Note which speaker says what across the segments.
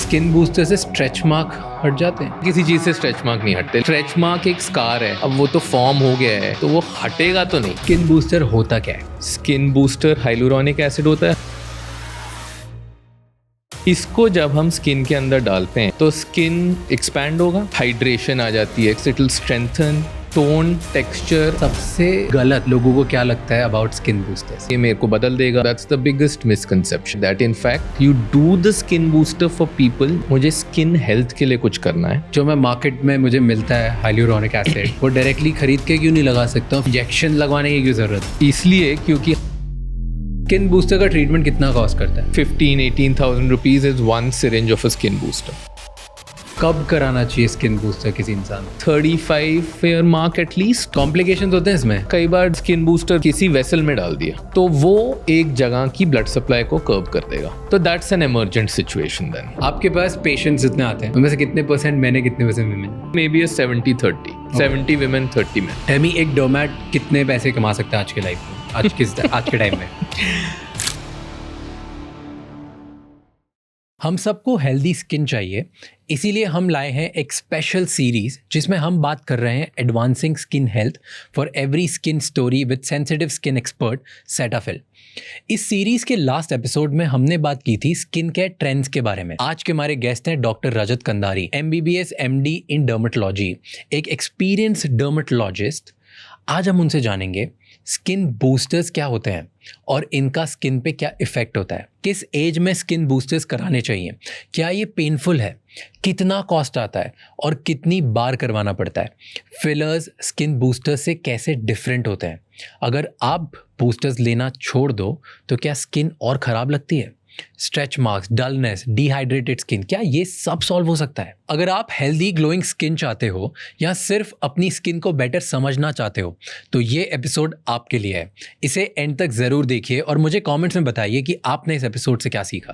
Speaker 1: Skin booster से stretch mark हट जाते हैं?
Speaker 2: किसी चीज से स्ट्रेच मार्क नहीं हटते। स्ट्रेच मार्क एक स्कार है, अब वो तो फॉर्म हो गया है तो वो हटेगा तो नहीं।
Speaker 1: स्किन बूस्टर होता क्या है?
Speaker 2: स्किन बूस्टर हाइलुरोनिक एसिड होता है। इसको जब हम स्किन के अंदर डालते हैं तो स्किन एक्सपैंड होगा, हाइड्रेशन आ जाती है, it will strengthen tone, texture.
Speaker 1: सबसे गलत लोगों को क्या लगता है अबाउट स्किन बूस्टर्स?
Speaker 2: ये मेरे को बदल देगा। That's the biggest misconception that in fact you do the skin booster for people. मुझे स्किन हेल्थ के लिए कुछ करना है।
Speaker 1: जो मैं मार्केट में मुझे मिलता है हाइलुरोनिक एसिड, वो डायरेक्टली खरीद के क्यों नहीं लगा सकता? इंजेक्शन लगवाने की क्यों जरूरत?
Speaker 2: इसलिए क्योंकि
Speaker 1: स्किन बूस्टर का ट्रीटमेंट कितना कॉस्ट करता है?
Speaker 2: 15,000-18,000 rupees is one syringe of a skin booster.
Speaker 1: कब कराना चाहिए स्किन बूस्टर किसी इंसान?
Speaker 2: 35 ईयर मार्क एटलीस्ट।
Speaker 1: कॉम्प्लिकेशंस होते हैं इसमें?
Speaker 2: कई बार स्किन बूस्टर किसी वेसल में डाल दिया तो वो एक जगह की ब्लड सप्लाई को कर्व कर देगा, तो that's an emergent situation. Then
Speaker 1: आपके पास पेशेंट्स जितने आते हैं उनमें से कितने परसेंट मैन है, कितने percent women?
Speaker 2: May be 70-30, 70 women 30 men।
Speaker 1: Temi, एक डोमैट कितने पैसे कमा सकता है आज के लाइफ में, आज के टाइम में? हम सबको हेल्दी स्किन चाहिए, इसीलिए हम लाए हैं एक स्पेशल सीरीज जिसमें हम बात कर रहे हैं advancing skin health for every skin story with sensitive skin expert Cetaphil. इस सीरीज के लास्ट एपिसोड में हमने बात की थी स्किन केयर ट्रेंड्स के बारे में। आज के हमारे गेस्ट हैं डॉक्टर रजत कंदारी, MBBS MD इन डर्मेटोलॉजी, एक एक्सपीरियंस डर्मेटोलॉजिस्ट। आज हम उनसे जानेंगे स्किन बूस्टर्स क्या होते हैं और इनका स्किन पे क्या इफेक्ट होता है, किस एज में स्किन बूस्टर्स कराने चाहिए, क्या ये पेनफुल है, कितना कॉस्ट आता है और कितनी बार करवाना पड़ता है, फिलर्स स्किन बूस्टर्स से कैसे डिफरेंट होते हैं, अगर आप बूस्टर्स लेना छोड़ दो तो क्या स्किन और ख़राब लगती है, stretch marks, dullness, dehydrated skin, क्या ये सब सॉल्व हो सकता है? अगर आप हेल्दी ग्लोइंग स्किन चाहते हो या सिर्फ अपनी स्किन को बेटर समझना चाहते हो तो ये एपिसोड आपके लिए है। इसे एंड तक ज़रूर देखिए और मुझे कमेंट्स में बताइए कि आपने इस एपिसोड से क्या सीखा।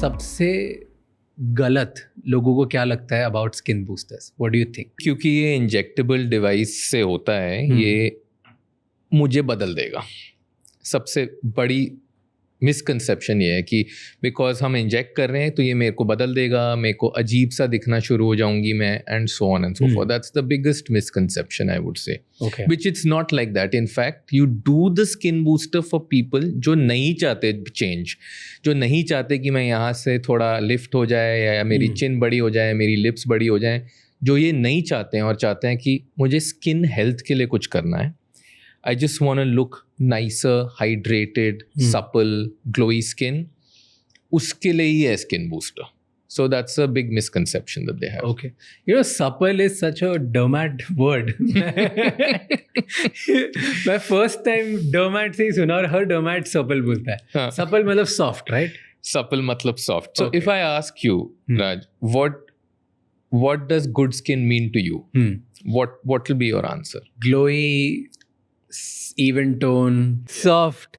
Speaker 1: सबसे गलत लोगों को क्या लगता है about skin boosters? What do you think?
Speaker 2: क्योंकि ये इंजेक्टेबल डिवाइस से होता है, ये मुझे बदल देगा। सबसे बड़ी मिसकंसेप्शन ये है कि बिकॉज हम इंजेक्ट कर रहे हैं तो ये मेरे को बदल देगा, मेरे को अजीब सा दिखना शुरू हो जाऊंगी मैं, and so on and so for. That's the biggest misconception I would say, which it's not like that. In fact you do the skin booster for people जो नहीं चाहते चेंज, जो नहीं चाहते कि मैं यहाँ से थोड़ा लिफ्ट हो जाए या मेरी चिन बड़ी हो जाए, मेरी लिप्स बड़ी हो जाए, जो ये नहीं चाहते हैं और चाहते हैं कि मुझे स्किन हेल्थ के लिए कुछ करना है। I just want to look nicer, hydrated, supple, glowy skin. उसके लिए ही है skin booster. So that's a big misconception that they have.
Speaker 1: Okay. You know, supple is such a dermat word. मैं first time dermat से ही सुना और हर dermat supple बोलता है। Supple मतलब soft, right?
Speaker 2: Supple मतलब soft. So
Speaker 1: Okay.
Speaker 2: if I ask you, Raj, what does good skin mean to you? What will be your answer?
Speaker 1: Glowy, even tone, soft.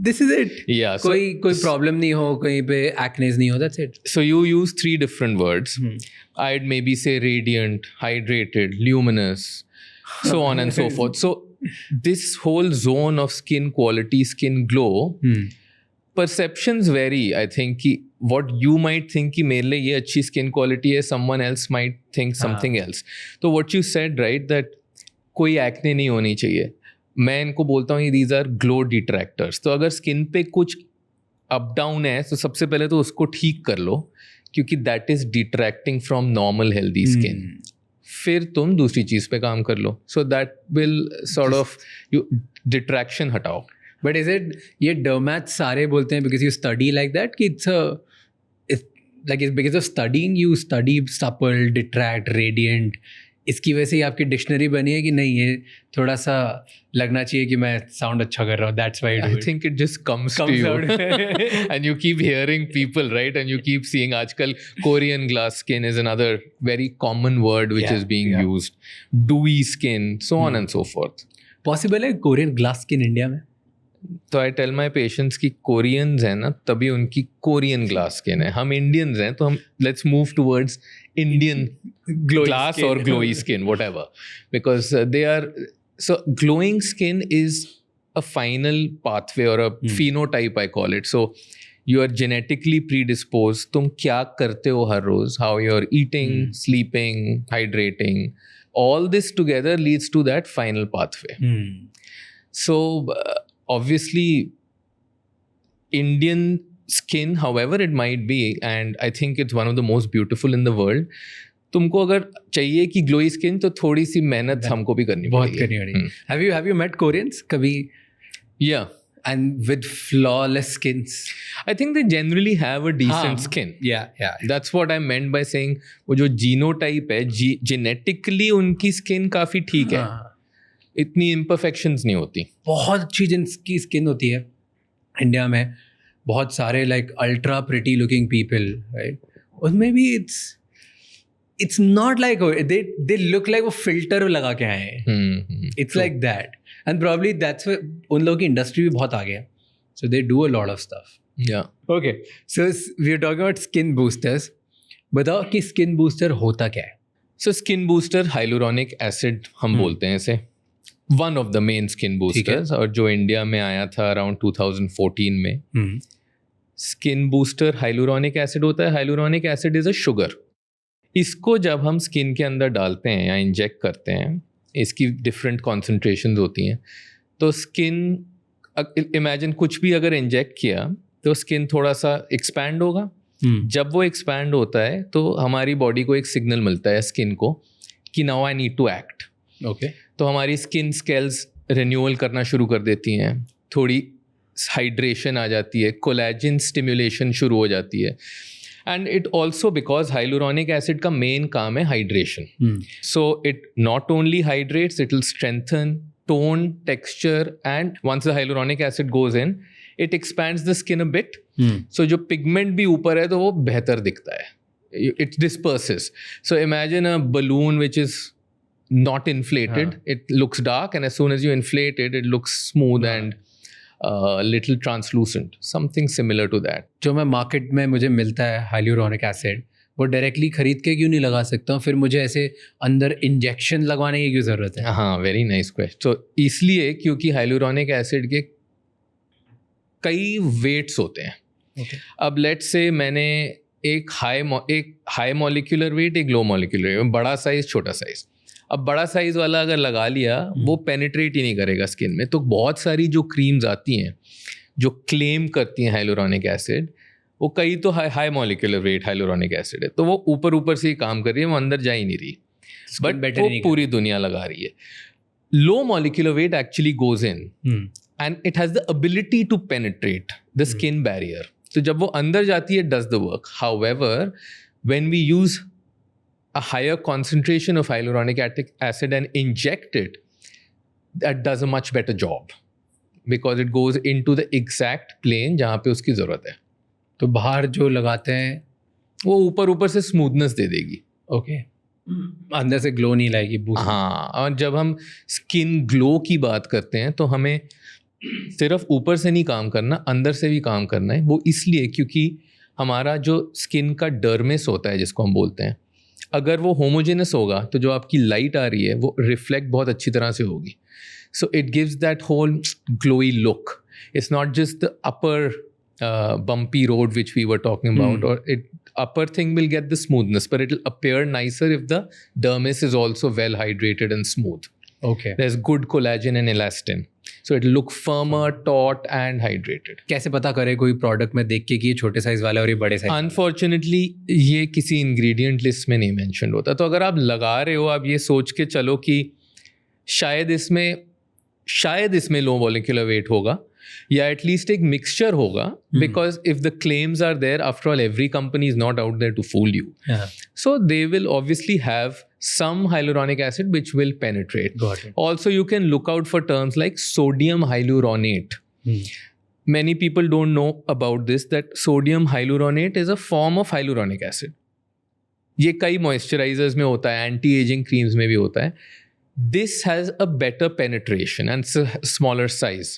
Speaker 1: This is it.
Speaker 2: Yeah.
Speaker 1: कोई problem नहीं हो, कहीं पे acne नहीं हो, that's it.
Speaker 2: So you use 3 different words. I'd maybe say radiant, hydrated, luminous, so on and so forth. So this whole zone of skin quality, skin glow, perceptions vary. I think कि what you might think कि मेरे लिए ये अच्छी skin quality है, someone else might think something else. तो what you said, right, that कोई acne नहीं होनी चाहिए, मैं इनको बोलता हूँ these are glow detractors. तो अगर स्किन पे कुछ अप डाउन है तो सबसे पहले तो उसको ठीक कर लो, क्योंकि that is detracting from normal healthy skin. फिर तुम दूसरी चीज़ पे काम कर लो, so that will sort of you distraction हटाओ।
Speaker 1: बट इज इट, ये डर्मैट सारे बोलते हैं because you study like that कि it's like because of studying you study supple, detract, radiant, इसकी वजह से ही आपकी डिक्शनरी बनी है कि नहीं ये थोड़ा सा लगना चाहिए कि मैं साउंड अच्छा कर रहा हूँ, that's why
Speaker 2: I think it just comes to you and you keep hearing people, right, and you keep seeing आजकल Korean glass skin is another very common word which is being used, dewy skin, so on and so forth.
Speaker 1: Possible है Korean glass skin India में?
Speaker 2: तो I tell my patients की Koreans हैं ना तभी उनकी Korean glass skin है, हम इंडियंस हैं तो हम let's move towards Indian glass और glowy skin, whatever, because they are, so glowing skin is a final pathway or a phenotype, I call it. So you are genetically predisposed. तुम क्या करते हो हर रोज, how you're eating, sleeping, hydrating, all this together leads to that final pathway. So obviously Indian skin, however it might be, and I think it's one of the most beautiful in the world, तुमको अगर चाहिए कि glowy skin तो थोड़ी सी मेहनत हमको भी करनी पड़ेगी.
Speaker 1: Have you met Koreans कभी?
Speaker 2: Yeah.
Speaker 1: And with flawless skins.
Speaker 2: I think they generally have a decent skin.
Speaker 1: Yeah.
Speaker 2: That's what I meant by saying वो जो जीनोटाइप है, जेनेटिकली उनकी स्किन काफ़ी ठीक है. इतनी imperfections नहीं होती.
Speaker 1: बहुत अच्छी जिनकी स्किन होती है इंडिया में, बहुत सारे like ultra pretty looking people, right? उसमें भी it's not like they look like वो filter लगा के आए हैं. It's like that. And probably that's why उन लोगों की इंडस्ट्री भी बहुत आगे है. So they do a lot of stuff.
Speaker 2: Yeah.
Speaker 1: Okay. So we are talking about skin boosters. बताओ कि skin booster होता क्या है?
Speaker 2: So skin booster hyaluronic acid हम बोलते हैं इसे. One of the main skin boosters, और जो इंडिया में आया था around 2014 में. Skin booster hyaluronic acid होता है. Hyaluronic acid is a sugar. इसको जब हम स्किन के अंदर डालते हैं या इंजेक्ट करते हैं, इसकी डिफरेंट कॉन्सेंट्रेशंस होती हैं. तो स्किन, इमेजिन कुछ भी अगर इंजेक्ट किया तो स्किन थोड़ा सा एक्सपैंड होगा. जब वो एक्सपैंड होता है तो हमारी बॉडी को एक सिग्नल मिलता है स्किन को कि now I need to act.
Speaker 1: Okay.
Speaker 2: तो हमारी स्किन स्केल्स रिन्यूअल करना शुरू कर देती हैं, थोड़ी हाइड्रेशन आ जाती है, कोलेजन स्टिमुलेशन शुरू हो जाती है. And it also, because hyaluronic acid का main काम है hydration. So it not only hydrates, it will strengthen tone, texture, and once the hyaluronic acid goes in, it expands the skin a bit. So जो pigment भी ऊपर है तो वो बेहतर दिखता है. It disperses. So imagine a balloon which is not inflated. It looks dark, and as soon as you inflate it, it looks smooth and little translucent, something similar to that.
Speaker 1: जो मैं मार्केट में मुझे मिलता है hyaluronic acid, वो directly खरीद के क्यों नहीं लगा सकता हूँ? फिर मुझे ऐसे अंदर इंजेक्शन लगवाने की क्यों ज़रूरत है?
Speaker 2: हाँ, वेरी नाइस क्वेश्चन. तो इसलिए क्योंकि हाइलुरोनिक एसिड के कई वेट्स होते हैं. अब लेट्स से मैंने एक हाई मॉलिक्यूलर वेट, एक लो मॉलिक्यूलर वेट, बड़ा साइज, छोटा साइज. अब बड़ा साइज़ वाला अगर लगा लिया, वो पेनिट्रेट ही नहीं करेगा स्किन में. तो बहुत सारी जो क्रीम्स आती हैं जो क्लेम करती हैं हाइलुरोनिक एसिड, वो कई तो high molecular weight hyaluronic acid है, तो वो ऊपर से ही काम कर रही है, वो अंदर जा ही नहीं रही, बट वो पूरी दुनिया लगा रही है. Low molecular weight actually goes in and it has the ability to penetrate the skin barrier. तो जब वो अंदर जाती है, does the work. However when we use a higher concentration of hyaluronic acid and inject it, that does a much better job because it goes into the exact plane जहाँ पे उसकी ज़रूरत है.
Speaker 1: तो बाहर जो लगाते हैं
Speaker 2: वो ऊपर से स्मूथनेस दे देगी.
Speaker 1: ओके. अंदर से ग्लो नहीं लाएगी.
Speaker 2: हाँ, और जब हम स्किन ग्लो की बात करते हैं तो हमें सिर्फ ऊपर से नहीं काम करना, अंदर से भी काम करना है. वो इसलिए क्योंकि हमारा जो स्किन का डर्मिस होता है, जिसको हम बोलते हैं, अगर वो होमोजेनस होगा तो जो आपकी लाइट आ रही है वो रिफ्लेक्ट बहुत अच्छी तरह से होगी. So it gives that whole glowy look. It's not just the upper bumpy road which we were talking about, or it upper thing will get the smoothness, but it will appear nicer if the dermis is also well hydrated and smooth.
Speaker 1: Okay.
Speaker 2: There's good collagen and elastin, so it will look firmer, taut and hydrated.
Speaker 1: कैसे पता करे कोई product में देख के कि ये छोटे साइज वाला और ये बड़े साइज?
Speaker 2: Unfortunately ये किसी ingredient list में नहीं mentioned होता. तो अगर आप लगा रहे हो, आप ये सोच के चलो कि शायद इसमें लो molecular weight होगा, या एटलीस्ट एक मिक्सचर होगा, because if the claims are there, after all every company is not out there to fool you. So they will obviously have some hyaluronic acid which will penetrate.
Speaker 1: Got it.
Speaker 2: Also, you can look out for terms like sodium hyaluronate. Many people don't know about this, that sodium hyaluronate is a form of hyaluronic acid. ये कई moisturizers में होता है, anti-aging creams में भी होता है. This has a better penetration and smaller size.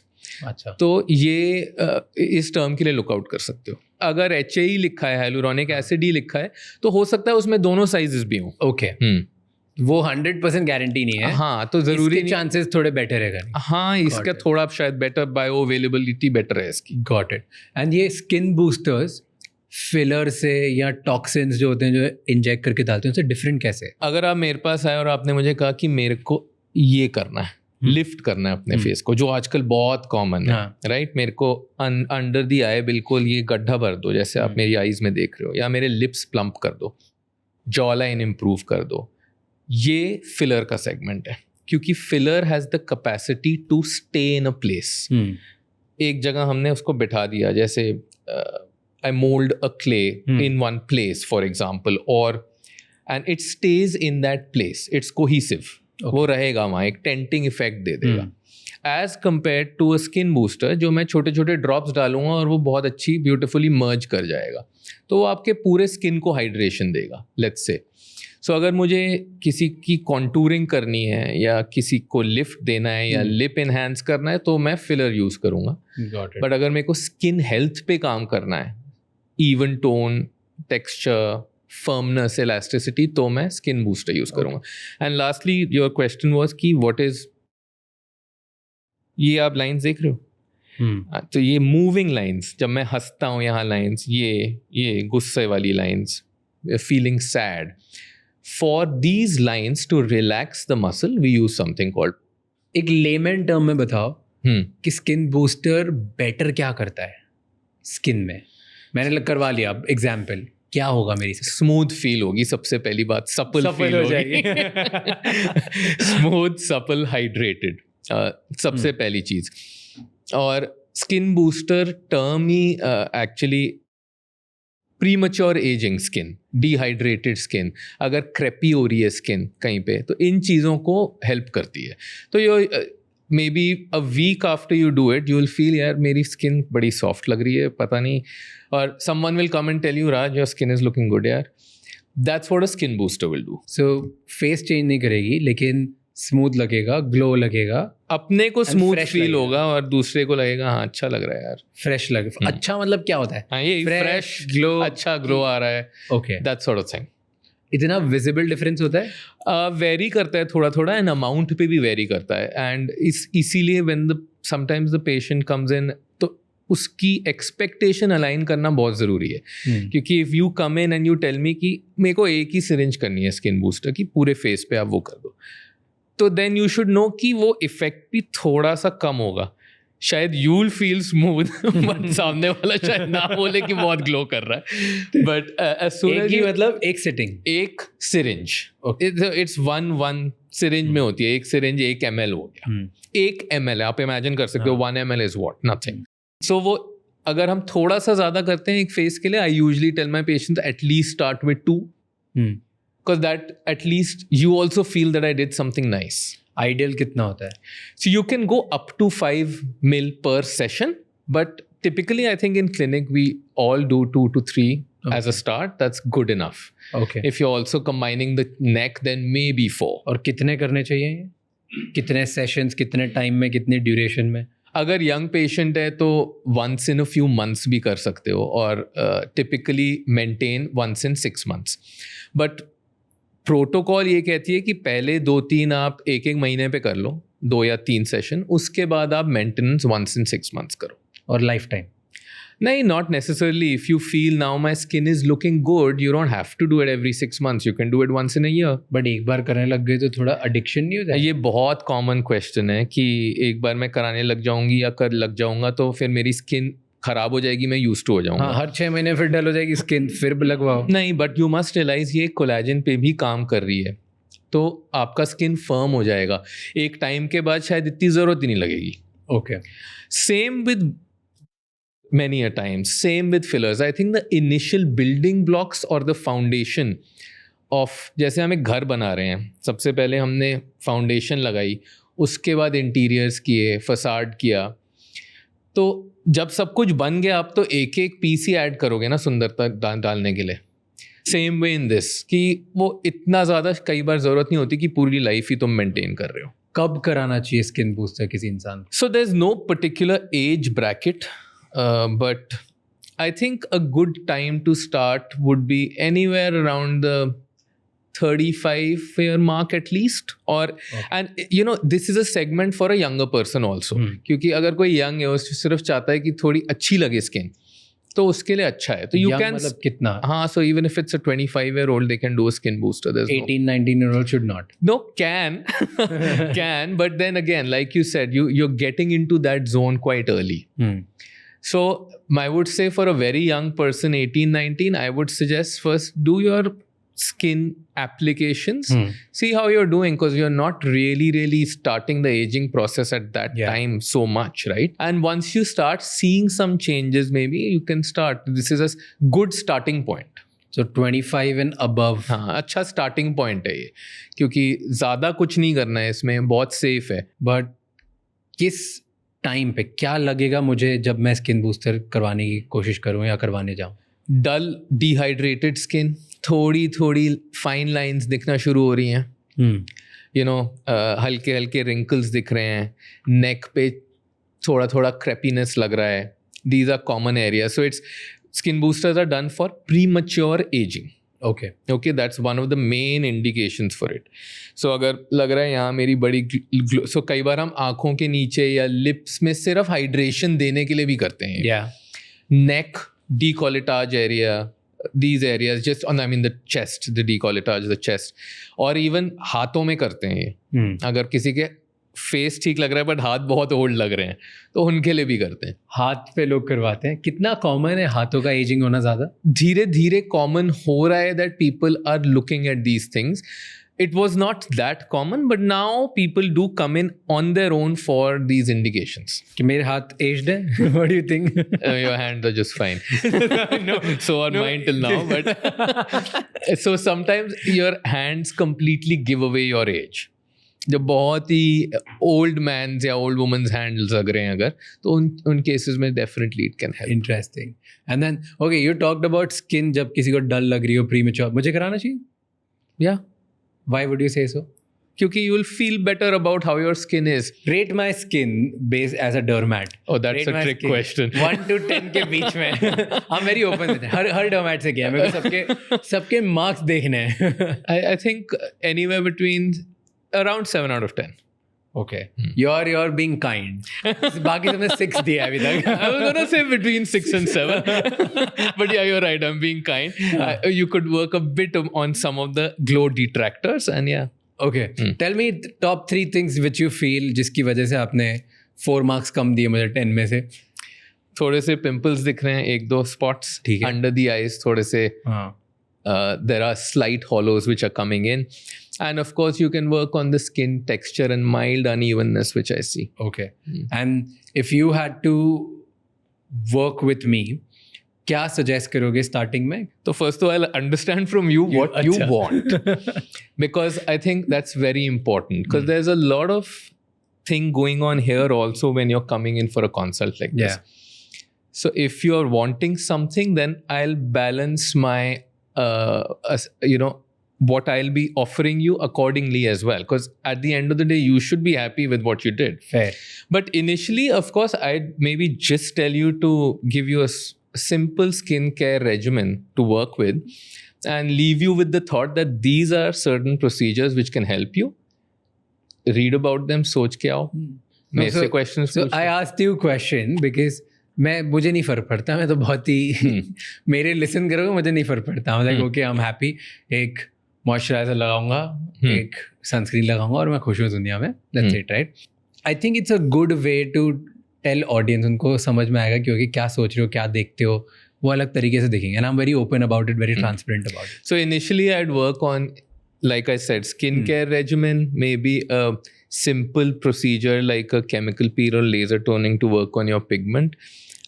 Speaker 1: अच्छा.
Speaker 2: तो ये इस टर्म के लिए लुकआउट कर सकते हो. अगर HA लिखा है, हाइलुरोनिक एसिड ही लिखा है, तो हो सकता है उसमें दोनों साइजेस भी हों.
Speaker 1: ओके. वो 100% गारंटी नहीं है.
Speaker 2: हाँ, तो जरूरी
Speaker 1: इसके
Speaker 2: नहीं.
Speaker 1: चांसेस थोड़े बेटर है.
Speaker 2: हाँ, इसका
Speaker 1: it.
Speaker 2: थोड़ा शायद बेटर बायो अवेलेबिलिटी बेटर है इसकी.
Speaker 1: Got it. एंड ये स्किन बूस्टर्स फिलर से या टॉक्सिन्स जो होते हैं जो इंजेक्ट करके डालते हैं उनसे डिफरेंट कैसे है?
Speaker 2: अगर आप मेरे पास आए और आपने मुझे कहा कि मेरे को ये करना है, लिफ्ट करना है अपने फेस को, जो आजकल बहुत कॉमन है, राइट? मेरे को अंडर दी आई बिल्कुल ये गड्ढा भर दो जैसे आप मेरी आईज में देख रहे हो, या मेरे लिप्स प्लम्प कर दो, जॉ लाइन इम्प्रूव कर दो, ये फिलर का सेगमेंट है. क्योंकि filler has the capacity to stay in a place. एक जगह हमने उसको बिठा दिया, जैसे I mold a clay in one place, for example, and it stays in that place. It's cohesive.
Speaker 1: Okay.
Speaker 2: वो रहेगा वहाँ, एक टेंटिंग इफेक्ट दे देगा. As compared to a skin booster, जो मैं छोटे छोटे ड्रॉप्स डालूंगा और वो बहुत अच्छी ब्यूटिफुली मर्ज कर जाएगा, तो वो आपके पूरे स्किन को हाइड्रेशन देगा. लेट्स से सो अगर मुझे किसी की कॉन्टूरिंग करनी है या किसी को लिफ्ट देना है या लिप इनहेंस करना है, तो मैं फिलर यूज़ करूँगा. बट अगर मेरे को स्किन हेल्थ पे काम करना है, even tone, texture, firmness, elasticity, तो मैं स्किन बूस्टर यूज़ करूँगा. And lastly your question was कि व्हाट इज़, ये आप लाइंस देख रहे हो, तो ये मूविंग लाइंस, जब मैं हंसता हूँ यहाँ लाइंस, ये गुस्से वाली lines, feeling sad, for these lines to relax the muscle we use something called.
Speaker 1: एक लेमन टर्म में बताओ कि स्किन बूस्टर बेटर क्या करता है स्किन में. मैंने करवा लिया, अब एग्जाम्पल क्या होगा मेरी?
Speaker 2: स्मूथ फील होगी सबसे पहली बात, सपल फील हो जाएगी. स्मूथ, सपल, हाइड्रेटेड, सबसे पहली चीज. और स्किन बूस्टर टर्म ही actually premature ageing skin, dehydrated skin, अगर क्रेपी हो रही है स्किन कहीं पे, तो इन चीज़ों को हेल्प करती है. तो ये maybe a week after you do it, you will feel यार मेरी स्किन बड़ी सॉफ्ट लग रही है, पता नहीं, और someone will come and tell you Raj your skin is looking good यार. That's what a skin booster will do.
Speaker 1: So face change नहीं करेगी, लेकिन स्मूथ लगेगा, ग्लो लगेगा,
Speaker 2: अपने को स्मूथ फील होगा और दूसरे को लगेगा हाँ अच्छा लग रहा है यार,
Speaker 1: फ्रेश लगेगा. अच्छा मतलब क्या होता है?
Speaker 2: हाँ, ये फ्रेश ग्लो, अच्छा ग्लो आ रहा है.
Speaker 1: Okay,
Speaker 2: that sort of thing.
Speaker 1: इतना विजिबल डिफरेंस होता है?
Speaker 2: वेरी करता है थोड़ा थोड़ा, एंड अमाउंट पे भी वेरी करता है. एंड इसीलिए when the sometimes the patient comes in, तो उसकी एक्सपेक्टेशन अलाइन करना बहुत ज़रूरी है. क्योंकि if you come in and you tell me कि मेरे को एक ही सिरिंज करनी है स्किन बूस्टर की, पूरे फेस पे आप वो कर दो, तो देन यू शुड नो कि वो इफेक्ट भी थोड़ा सा कम होगा. शायद you will feel smooth, but सामने वाला शायद ना बोले कि बहुत ग्लो कर रहा है. But as soon as you,
Speaker 1: मतलब एक सिटिंग,
Speaker 2: एक सिरिंज, इट्स वन सिरिंज में होती है. एक सिरिंज 1 ml हो गया. 1 ml आप इमेजिन कर सकते हो, 1 ml इज व्हाट, नथिंग. सो वो अगर हम थोड़ा सा ज़्यादा करते हैं एक फेस के लिए, I usually tell my patient at least start with 2, because that at least you also feel that I did something nice.
Speaker 1: Ideal कितना होता है?
Speaker 2: So you can go up to 5 ml per session, but typically I think in clinic we all do 2 to 3 as a start. That's good enough.
Speaker 1: Okay.
Speaker 2: If you're also combining the neck, then maybe 4.
Speaker 1: और कितने करने चाहिए? कितने sessions, कितने time में, कितने duration में?
Speaker 2: अगर यंग पेशेंट है तो once in a few months भी कर सकते हो, और typically maintain once in 6 months. But protocol ये कहती है कि पहले 2-3 आप 1-1 महीने पे कर लो, 2 या 3 सेशन, उसके बाद आप मेंटेनेंस once in 6 months करो.
Speaker 1: और लाइफ टाइम?
Speaker 2: नहीं, not necessarily. If you feel now my skin is looking good, you don't have to do it every 6 months. You can do it once in a year.
Speaker 1: But एक बार करने लग गए तो थोड़ा एडिक्शन नहीं हो जाए?
Speaker 2: ये बहुत कॉमन क्वेश्चन है कि एक बार मैं कराने लग जाऊंगी या कर लग जाऊंगा तो फिर मेरी स्किन खराब हो जाएगी, मैं यूज टू हो जाऊंगा.
Speaker 1: हाँ, हर 6 महीने फिर डल हो जाएगी स्किन, फिर लगवाओ.
Speaker 2: नहीं, बट यू मस्ट रियलाइज ये कोलेजन पे भी काम कर रही है, तो आपका स्किन फर्म हो जाएगा. एक टाइम के बाद शायद इतनी ज़रूरत ही नहीं लगेगी.
Speaker 1: Okay.
Speaker 2: Same with many a times, same with fillers. I think the initial building blocks or the foundation of, जैसे हम एक घर बना रहे हैं, सबसे पहले हमने फाउंडेशन लगाई, उसके बाद इंटीरियर्स किए, फसाड किया, तो जब सब कुछ बन गया आप तो एक एक पीस ही ऐड करोगे ना सुंदरता डालने के लिए. सेम वे इन दिस, कि वो इतना ज़्यादा कई बार ज़रूरत नहीं होती कि पूरी लाइफ ही तुम मेंटेन कर रहे हो.
Speaker 1: कब कराना चाहिए स्किन बूस्टर किसी इंसान को?
Speaker 2: So there is no particular age bracket, but I think a good time to start would be anywhere around the 35 year mark at least, or and you know this is a segment for a younger person also, क्योंकि अगर कोई young है वो सिर्फ चाहता है कि थोड़ी अच्छी लगे skin, तो उसके लिए अच्छा है. तो you
Speaker 1: Young
Speaker 2: can
Speaker 1: मतलब कितना?
Speaker 2: हाँ, so even if it's a 25-year-old, they can do a skin booster. There's
Speaker 1: 18-19-year-old should not.
Speaker 2: no can can, but then again, like you said, you're getting into that zone quite early. So I would say for a very young person, 18-19, I would suggest first do your skin applications, see how you're doing, because you're not really starting the aging process at that time so much, right? And once you start seeing some changes, maybe you can start. This is a good starting point.
Speaker 1: So 25 and above.
Speaker 2: हाँ, अच्छा starting point है ये, क्योंकि ज़्यादा कुछ नहीं करना है इसमें, बहुत safe है.
Speaker 1: But किस टाइम पे क्या लगेगा मुझे जब मैं स्किन बूस्टर करवाने की कोशिश करूँ या करवाने जाऊँ?
Speaker 2: Dull, dehydrated skin, थोड़ी फाइन लाइंस दिखना शुरू हो रही हैं, यू नो, हल्के हल्के रिंकल्स दिख रहे हैं, नेक पे थोड़ा क्रेपीनेस लग रहा है. These are common area. So it's skin boosters are done for premature ageing. Okay, that's one of the main indications for it. So अगर लग रहा है यहाँ मेरी बड़ी सो कई बार हम आँखों के नीचे या लिप्स में सिर्फ हाइड्रेशन देने के लिए भी करते हैं. नेक, decolletage area, these areas, just on, I mean the chest, the decolletage, the chest, और even हाथों में करते हैं ये. अगर किसी के फेस ठीक लग रहा है बट हाथ बहुत ओल्ड लग रहे हैं तो उनके लिए भी करते हैं.
Speaker 1: हाथ पे लोग करवाते हैं. कितना कॉमन है हाथों का एजिंग होना? ज़्यादा
Speaker 2: धीरे धीरे कॉमन हो रहा है that people are looking at these things. It was not that common, but now people do come in on their own for these indications.
Speaker 1: कि मेरे हाथ aged है? What do you think?
Speaker 2: Your hands are just fine. No, so are mine till now. But so sometimes your hands completely give away your age. जब बहुत ही old man's या old woman's hands लग रहे हैं अगर, तो उन cases में definitely it can help.
Speaker 1: Interesting. And then okay, you talked about skin. जब किसी को dull लग रही हो, premature, मुझे कराना चाहिए?
Speaker 2: Yeah.
Speaker 1: Why would you say so?
Speaker 2: क्योंकि you will feel better about how your skin is.
Speaker 1: Rate my skin based as a dermat.
Speaker 2: Oh, that's
Speaker 1: Rate
Speaker 2: a
Speaker 1: my
Speaker 2: trick
Speaker 1: skin.
Speaker 2: question.
Speaker 1: 1 to 10 के बीच में. I'm very open with it. Her dermat से किया. मेरे को सबके marks देखने हैं.
Speaker 2: I think anywhere between around 7 out of 10.
Speaker 1: Okay. You're being kind. बाकी सबने 6 दिया है अभी तक.
Speaker 2: I was gonna say between 6 and 7, but yeah, you're right. I'm being kind. You could work a bit on some of the glow detractors, and yeah.
Speaker 1: Okay. Tell me top 3 things which you feel जिसकी वजह से आपने 4 marks कम दिए मुझे 10 में से.
Speaker 2: थोड़े से pimples दिख रहे हैं, 1-2 spots.
Speaker 1: ठीक है.
Speaker 2: Under the eyes थोड़े से.
Speaker 1: हाँ.
Speaker 2: There are slight hollows which are coming in. And of course, you can work on the skin texture and mild unevenness, which I see.
Speaker 1: Okay. And if you had to work with me, क्या suggest करोगे starting में?
Speaker 2: So first of all, I'll understand from you what you want. Because I think that's very important. Because there's a lot of thing going on here also when you're coming in for a consult like this. So if you're wanting something, then I'll balance my, what I'll be offering you accordingly as well. Because at the end of the day, you should be happy with what you did.
Speaker 1: Fair.
Speaker 2: But initially, of course, I'd maybe just tell you to give you a simple skincare regimen to work with and leave you with the thought that these are certain procedures which can help you. Read about them, सोच के आओ. मेरे से questions
Speaker 1: So I asked you question because मुझे नहीं फर्क पड़ता. मैं तो बहुत ही मेरे लिसन करोगे मुझे नहीं फर्क पड़ता. Like okay I am happy. एक मॉइस्चराइजर लगाऊंगा, एक सनस्क्रीन लगाऊंगा और मैं खुश हूँ दुनिया में. That's it, right? I think it's a good way to tell audience. उनको समझ में आएगा क्योंकि क्या सोच रहे हो, क्या देखते हो, वो अलग तरीके से देखेंगे. And I am very open about it, very transparent about it.
Speaker 2: So initially I'd work on, like I said, skincare regimen, maybe a simple procedure like a chemical peel or laser toning to work on your pigment.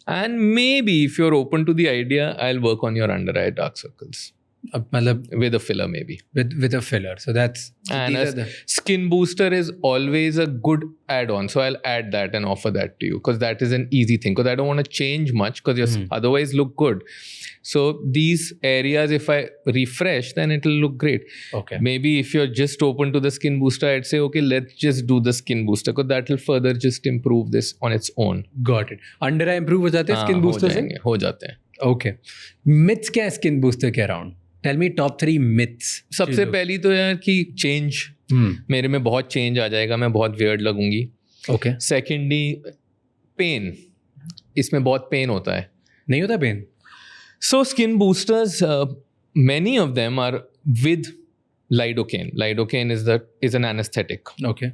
Speaker 2: And maybe if you're open to the idea, I'll work on your under eye dark circles.
Speaker 1: मतलब
Speaker 2: with a filler maybe.
Speaker 1: With a filler. So that's...
Speaker 2: And a skin booster is always a good add-on. So I'll add that and offer that to you because that is an easy thing. Because I don't want to change much because you otherwise look good. So these areas, if I refresh, then it'll look great.
Speaker 1: Okay.
Speaker 2: Maybe if you're just open to the skin booster, I'd say, okay, let's just do the skin booster because that will further just improve this on its own.
Speaker 1: Got it. Under eye improve हो जाते हैं skin booster से?
Speaker 2: हो जाते हैं.
Speaker 1: Okay. Myths क्या है skin booster के around? Tell me top 3 myths.
Speaker 2: सबसे पहली तो यार कि चेंज, मेरे में बहुत चेंज आ जाएगा, मैं बहुत वियर्ड लगूंगी।
Speaker 1: ओके।
Speaker 2: सेकेंडली पेन, इसमें बहुत पेन होता है।
Speaker 1: नहीं होता pen?
Speaker 2: So skin boosters, many of them are with lidocaine. Lidocaine is an anesthetic.
Speaker 1: Okay.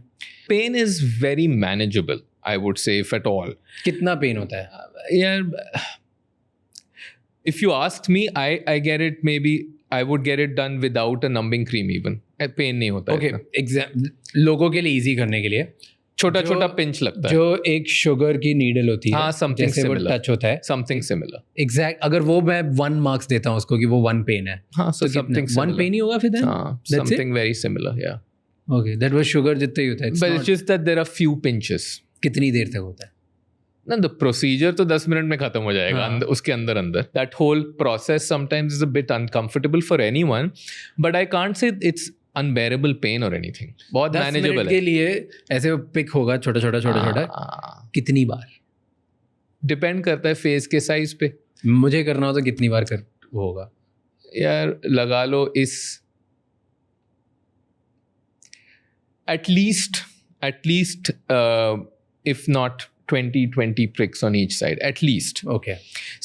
Speaker 2: Pain is very manageable, I would say, if at all.
Speaker 1: कितना पेन होता है?
Speaker 2: Yeah, if you asked me, I get it. Maybe I would get it done without a numbing cream even. Pain नहीं होता है
Speaker 1: okay.
Speaker 2: इतना।
Speaker 1: लोगों के लिए इजी करने के लिए
Speaker 2: छोटा छोटा पिंच लगता है,
Speaker 1: जो एक शुगर की नीडल होती है,
Speaker 2: हाँ, something
Speaker 1: जैसे वो
Speaker 2: similar.
Speaker 1: टच होता है,
Speaker 2: समथिंग सिमिलर।
Speaker 1: एग्जैक्ट। अगर वो मैं 1 मार्क्स देता हूँ उसको कि वो 1 पेन है,
Speaker 2: हाँ, so something
Speaker 1: 1
Speaker 2: similar.
Speaker 1: पेन ही होगा फिर?
Speaker 2: हाँ, something very similar, yeah.
Speaker 1: Okay, that was sugar जितना ही होता है।
Speaker 2: But it's just that there are few pinches.
Speaker 1: कितनी देर तक होता है?
Speaker 2: ना, द प्रोसीजर तो 10 मिनट में खत्म हो जाएगा,
Speaker 1: हाँ.
Speaker 2: उसके अंदर that whole process sometimes is a bit uncomfortable for anyone, but I can't say it's unbearable pain और एनीथिंग। बहुत
Speaker 1: 10
Speaker 2: मैनेजेबल
Speaker 1: मिनट
Speaker 2: है।
Speaker 1: के लिए ऐसे पिक होगा छोटा छोटा। कितनी बार?
Speaker 2: डिपेंड करता है फेस के साइज पे।
Speaker 1: मुझे करना हो तो कितनी बार कर वो होगा?
Speaker 2: यार लगा लो इस at least if not 20 pricks on each side at least.
Speaker 1: Okay.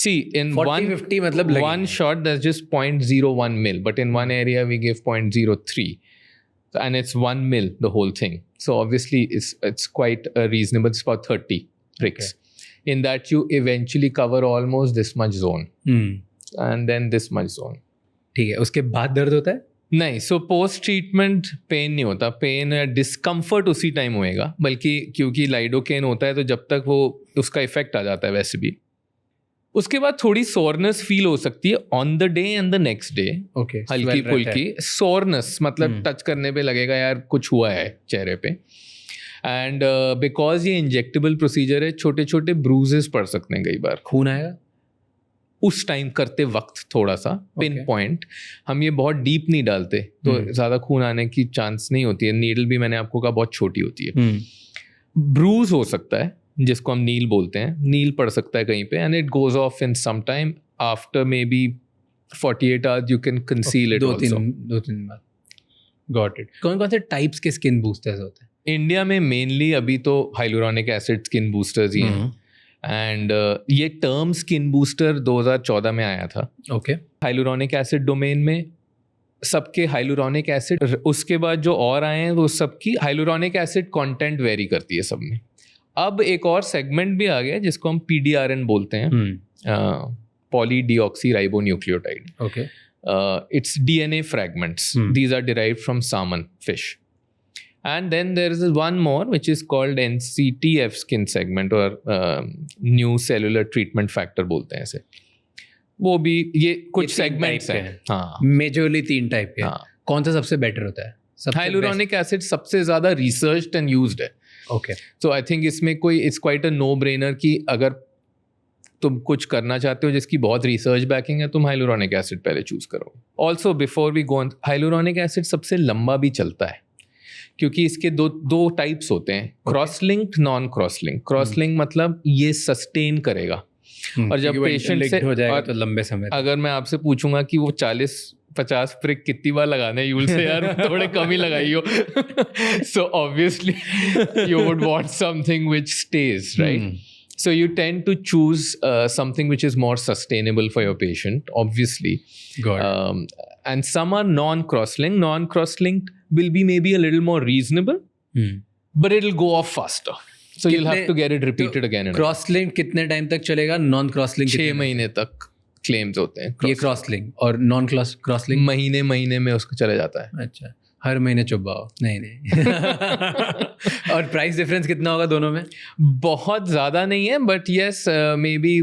Speaker 2: See, in
Speaker 1: 40-50 मतलब
Speaker 2: one shot there's just 0.01 mil, but in one area we give 0.03, and it's 1 mil the whole thing. So obviously it's quite reasonable. It's about 30 pricks. Okay. In that you eventually cover almost this much zone, and then this much zone.
Speaker 1: ठीक है, उसके बाद दर्द होता है?
Speaker 2: नहीं, so post treatment pen नहीं होता। पेन डिस्कम्फर्ट उसी टाइम होएगा, बल्कि क्योंकि लाइडोकेन होता है तो जब तक वो उसका इफेक्ट आ जाता है वैसे भी, उसके बाद थोड़ी सोरनेस फील हो सकती है on the day and the next day.
Speaker 1: Okay.
Speaker 2: हल्की फुल्की सोरनेस, मतलब टच करने पे लगेगा यार कुछ हुआ है चेहरे पे। एंड बिकॉज ये इंजेक्टेबल प्रोसीजर है, छोटे छोटे ब्रूजेस पड़ सकते हैं कई बार।
Speaker 1: खून आएगा
Speaker 2: उस टाइम करते वक्त थोड़ा सा पिन पॉइंट। हम ये बहुत डीप नहीं डालते तो ज़्यादा खून आने की चांस नहीं होती है। नीडल भी मैंने आपको कहा बहुत छोटी होती है। ब्रूज हो सकता है जिसको हम नील बोलते हैं, नील पड़ सकता है कहीं पे, and it goes off in some time after maybe 48 hours you can conceal it also.
Speaker 1: 2-3 बार। Got it. कौन कौन से टाइप्स के स्किन बूस्टर्स होते हैं
Speaker 2: इंडिया में? मेनली अभी तो हाइलुरोनिक एसिड स्किन बूस्टर्स ही हैं, एंड ये टर्म स्किन बूस्टर 2014 में आया था।
Speaker 1: ओके।
Speaker 2: हाइलुरोनिक एसिड डोमेन में सबके हाइलुरोनिक एसिड, उसके बाद जो और आए हैं वो सबकी हाइलुरोनिक एसिड कंटेंट वेरी करती है सब में। अब एक और सेगमेंट भी आ गया जिसको हम PDRN बोलते हैं, poly deoxy ribo nucleotide.
Speaker 1: Okay.
Speaker 2: It's DNA fragments. These are derived from salmon fish. And then there is one more which is called NCTF skin segment or new cellular treatment factor बोलते हैं इसे। वो भी ये कुछ segments हैं। हाँ,
Speaker 1: majorly 3 type के।
Speaker 2: हाँ।
Speaker 1: कौन सा सबसे बेटर होता है?
Speaker 2: हाइलुरोनिक एसिड सबसे ज़्यादा रिसर्च्ड एंड यूज्ड है।
Speaker 1: ओके।
Speaker 2: सो आई थिंक इसमें कोई it's quite a no brainer कि अगर तुम कुछ करना चाहते हो जिसकी बहुत रिसर्च बैकिंग है, तुम हाइलुरोनिक एसिड पहले चूज करो। Also before we go on, hyaluronic acid सबसे लंबा भी चलता है क्योंकि इसके दो टाइप्स होते हैं, cross linked, non cross link. Cross link मतलब ये सस्टेन करेगा, और जब पेशेंट से
Speaker 1: हो जाएगा तो लंबे समय
Speaker 2: अगर मैं आपसे पूछूंगा कि वो 40-50 प्रिक कितनी बार लगाने यूल से यार थोड़े कम ही लगाइयो, so obviously you would want something which stage, right? So you tend to choose something which is more sustainable for your patient, obviously.
Speaker 1: Got it.
Speaker 2: And some are non-cross-linked. Non-cross-linked will be maybe a little more reasonable, but it'll go off faster. So you'll have to get it repeated again and again.
Speaker 1: Cross link कितने time तक चलेगा? Non cross link
Speaker 2: 6 महीने तक claims होते हैं।
Speaker 1: ये cross link, और non cross link
Speaker 2: महीने में उसको चले जाता है।
Speaker 1: अच्छा, हर महीने चुबाओ? नहीं। और प्राइस डिफरेंस कितना होगा दोनों में?
Speaker 2: बहुत ज़्यादा नहीं है, but yes may be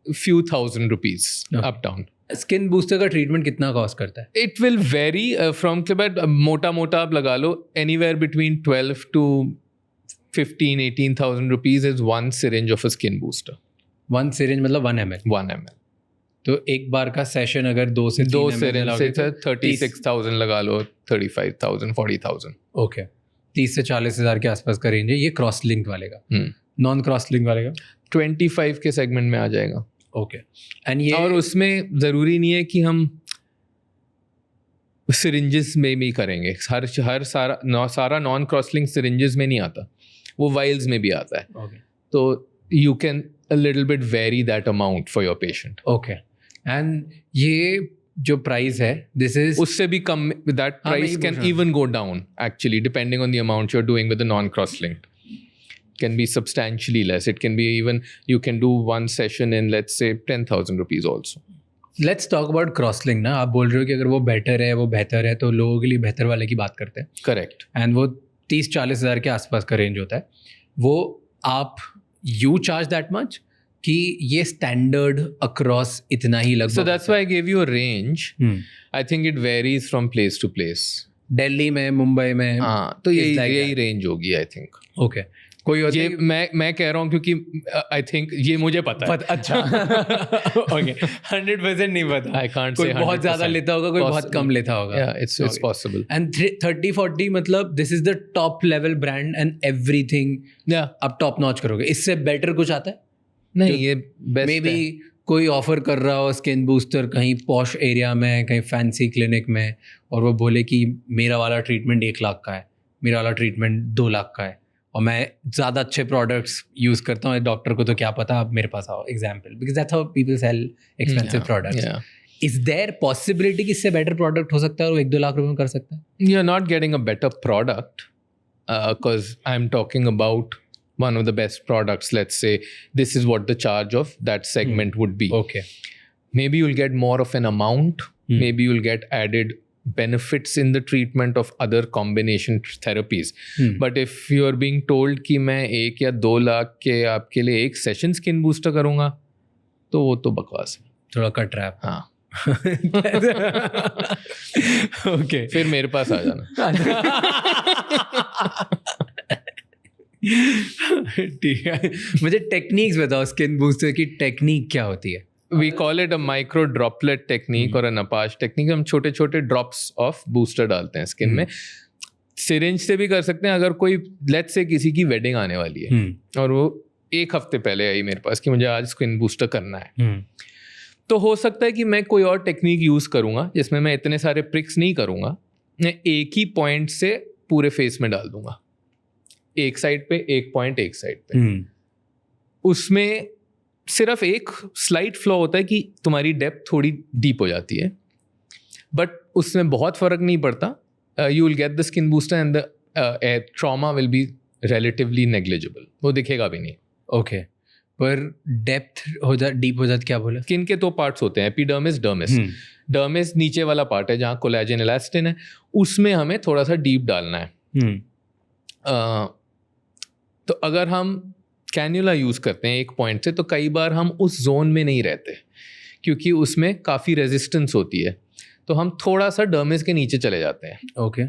Speaker 2: few thousand rupees up down.
Speaker 1: Skin booster का ट्रीटमेंट कितना कॉस्ट करता है?
Speaker 2: It will vary from but मोटा आप लगा लो anywhere between 12 to 15-18,000 rupees is one syringe of a skin booster.
Speaker 1: 1 syringe मतलब 1 ml?
Speaker 2: 1 ml.
Speaker 1: तो एक बार का सेशन अगर 2 से 3
Speaker 2: syringe से 36,000 लगा लो, 35,000, 40,000.
Speaker 1: ओके, 30 से 40 हज़ार के आसपास का रेंज है ये क्रॉस लिंक वाले का। नॉन क्रॉस लिंक वाले का
Speaker 2: 25 के सेगमेंट में आ जाएगा।
Speaker 1: ओके एंड ये
Speaker 2: और उसमें ज़रूरी नहीं है कि हम सिरिंजेस में भी करेंगे, हर सारा नॉन क्रॉस लिंक सिरिंजेस में नहीं आता, वो वाइल्स में भी आता है.
Speaker 1: ओके
Speaker 2: तो you can a little bit vary that amount for your patient.
Speaker 1: Okay and ये जो प्राइस है दिस इज
Speaker 2: उससे भी कम, that price can even go down actually depending on the amount you are doing with the non cross linked. Can be substantially less. It can be even, you can do one session in, let's say, 10,000 rupees also.
Speaker 1: Let's talk about crosslink ना. आप बोल रहे हो कि अगर वो better है, वो बेहतर है, तो लोगों के लिए बेहतर वाले की बात करते हैं.
Speaker 2: Correct.
Speaker 1: एंड वो 30-40 हज़ार के आसपास का रेंज होता है. वो आप यू चार्ज दैट मच कि ये स्टैंडर्ड अक्रॉस इतना ही लगभग?
Speaker 2: So that's why I gave you a range. I think it varies from place to place.
Speaker 1: Delhi में, मुंबई में,
Speaker 2: हाँ, तो यही रेंज होगी आई थिंक.
Speaker 1: ओके. कोई होता
Speaker 2: ये मैं कह रहा हूँ क्योंकि आई थिंक ये मुझे पता है.
Speaker 1: अच्छा. ओके 100% नहीं पता.
Speaker 2: आई कांट
Speaker 1: कोई
Speaker 2: से
Speaker 1: बहुत ज़्यादा लेता होगा, कोई बहुत कम लेता होगा.
Speaker 2: Yeah, it's possible.
Speaker 1: एंड 30-40 मतलब this is the top level brand and everything.
Speaker 2: Yeah.
Speaker 1: आप टॉप नॉच करोगे. इससे बेटर कुछ आता है?
Speaker 2: नहीं, ये बेस्ट
Speaker 1: मे बी कोई ऑफर कर रहा हो स्किन बूस्टर कहीं पॉश एरिया में, कहीं फैंसी क्लिनिक में, और वो बोले कि मेरा वाला ट्रीटमेंट 1 लाख का है, मेरा वाला ट्रीटमेंट 2 लाख का है, और मैं ज़्यादा अच्छे प्रोडक्ट्स यूज़ करता हूँ. डॉक्टर को तो क्या पता, आप मेरे पास आओ. Example, because that's how people sell expensive products. Is there possibility कि इससे बेटर प्रोडक्ट हो सकता है और 1-2 लाख रुपए में कर सकता है?
Speaker 2: You are not getting a better product because I am talking about one of the best products. Let's say this is what the charge of that segment would be.
Speaker 1: Okay.
Speaker 2: Maybe you'll get more of an amount. Maybe you'll get added benefits in the treatment of other combination therapies. But if you are being told कि मैं 1 या 2 लाख के आपके लिए एक session skin booster करूँगा, तो वो तो बकवास है.
Speaker 1: थोड़ा कट रहा है.
Speaker 2: हाँ.
Speaker 1: ओके.
Speaker 2: फिर मेरे पास आ जाना.
Speaker 1: ठीक है. मुझे टेक्निक्स बताओ स्किन बूस्टर की. टेक्निक क्या होती है?
Speaker 2: We call it a micro droplet technique और a Napash technique. हम छोटे छोटे ड्रॉप्स ऑफ बूस्टर डालते हैं स्किन में. सिरिंज से भी कर सकते हैं. अगर कोई लेट्स से किसी की वेडिंग आने वाली है और वो 1 हफ्ते पहले आई मेरे पास कि मुझे आज स्किन बूस्टर करना है, तो हो सकता है कि मैं कोई और टेक्निक यूज़ करूँगा जिसमें मैं इतने सारे प्रिक्स नहीं करूँगा. मैं एक ही पॉइंट से पूरे फेस में डाल दूंगा. एक साइड पे, एक पॉइंट एक साइड पे. उसमें सिर्फ एक स्लाइट फ्लॉ होता है कि तुम्हारी डेप्थ थोड़ी डीप हो जाती है, बट उसमें बहुत फर्क नहीं पड़ता. You will get the skin booster and the trauma will be relatively negligible. वो दिखेगा भी नहीं.
Speaker 1: ओके. पर डेप्थ हो जा, डीप हो जाती, क्या बोला?
Speaker 2: स्किन के 2 पार्ट्स होते हैं, एपिडर्मिस, डर्मिस. डर्मिस नीचे वाला पार्ट है जहाँ कोलेजन इलास्टिन है, उसमें हमें थोड़ा सा डीप डालना है. तो अगर हम कैन्यूला यूज़ करते हैं एक पॉइंट से, तो कई बार हम उस जोन में नहीं रहते क्योंकि उसमें काफ़ी रेजिस्टेंस होती है, तो हम थोड़ा सा डर्मिस के नीचे चले जाते हैं.
Speaker 1: Okay.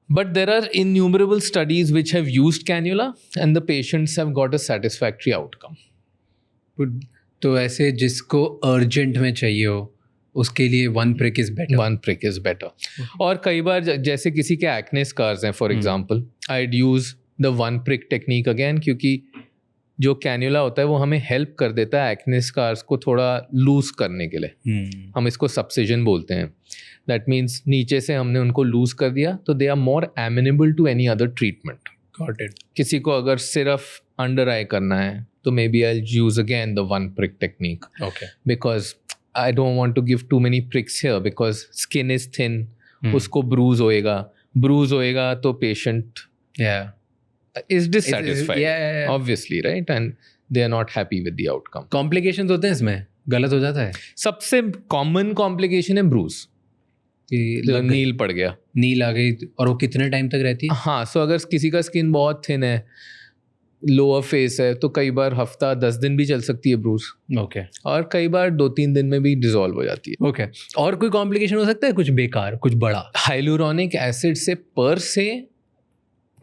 Speaker 2: But there are innumerable studies which have used cannula and the patients have got a satisfactory outcome.
Speaker 1: तो ऐसे जिसको अर्जेंट में चाहिए हो उसके लिए 1 prick is better.
Speaker 2: 1 prick is better. और कई बार जैसे किसी के एक्ने स्कार्स हैं for example, I'd use the 1 prick technique again, क्योंकि जो कैन्यूला होता है वो हमें हेल्प कर देता है एक्ने स्कार्स को थोड़ा लूज करने के लिए. हम इसको सब्सिजन बोलते हैं. दैट मीन्स नीचे से हमने उनको लूज कर दिया तो they are more amenable to any other treatment.
Speaker 1: Got it.
Speaker 2: किसी को अगर सिर्फ अंडर आई करना है तो maybe I use again the 1 prick technique.
Speaker 1: Okay.
Speaker 2: Because I don't want to give too many pricks here because skin is thin. उसको bruise होएगा तो patient is dissatisfied.
Speaker 1: Yeah.
Speaker 2: Obviously, right? And they are not happy with the outcome.
Speaker 1: Complications होते हैं इसमें? गलत हो जाता है?
Speaker 2: सबसे common complication है bruise. नील पड़ गया.
Speaker 1: नील आ गई. और वो कितने टाइम तक रहती है?
Speaker 2: हाँ, so अगर किसी का स्किन बहुत थिन है, लोअर फेस है, तो कई बार हफ्ता 10 दिन भी चल सकती है ब्रूज.
Speaker 1: ओके.
Speaker 2: और कई बार 2-3 दिन में भी डिसॉल्व हो जाती है.
Speaker 1: ओके. और कोई कॉम्प्लिकेशन हो सकता है? कुछ बेकार, कुछ बड़ा?
Speaker 2: हाइलुरोनिक एसिड से पर से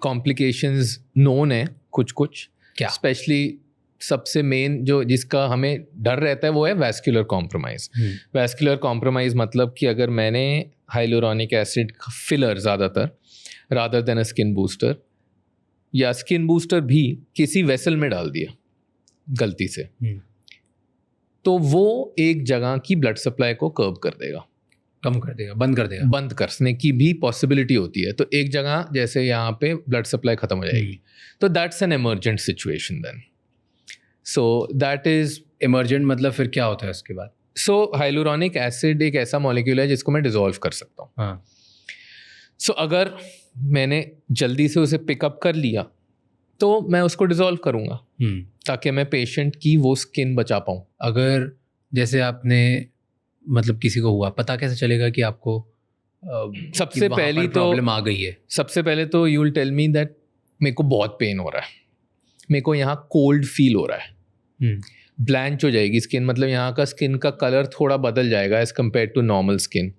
Speaker 2: कॉम्प्लिकेशंस नोन है कुछ.
Speaker 1: क्या?
Speaker 2: स्पेशली सबसे मेन जो जिसका हमें डर रहता है वो है वैस्कुलर कॉम्प्रोमाइज. वैस्कुलर कॉम्प्रोमाइज मतलब कि अगर मैंने हाइलुरोनिक एसिड फिलर ज़्यादातर रादर देन अ स्किन बूस्टर, या स्किन बूस्टर भी किसी वेसल में डाल दिया गलती से, तो वो एक जगह की ब्लड सप्लाई को कर्व कर देगा,
Speaker 1: कम कर देगा, बंद कर देगा।
Speaker 2: बंद करने की भी पॉसिबिलिटी होती है। तो एक जगह जैसे यहाँ पे ब्लड सप्लाई खत्म हो जाएगी, तो that's an emergent situation then. So that is
Speaker 1: emergent मतलब फिर क्या होता है उसके बाद?
Speaker 2: सो हाइलुरोनिक एसिड एक ऐसा मॉलिक्यूल है जिसको मैं डिसॉल्व कर सकता हूँ।
Speaker 1: हाँ,
Speaker 2: सो अगर मैंने जल्दी से उसे पिकअप कर लिया तो मैं उसको डिसॉल्व करूँगा ताकि मैं पेशेंट की वो स्किन बचा पाऊँ।
Speaker 1: अगर जैसे आपने मतलब किसी को हुआ, पता कैसे चलेगा कि आपको
Speaker 2: सबसे पहली तो
Speaker 1: प्रॉब्लम आ गई है?
Speaker 2: सबसे पहले तो you will tell me that मेरे को बहुत पेन हो रहा है, मेरे को यहाँ कोल्ड फील हो रहा है, ब्लैंच हो जाएगी स्किन, मतलब यहाँ का स्किन का कलर थोड़ा बदल जाएगा as compare to normal skin.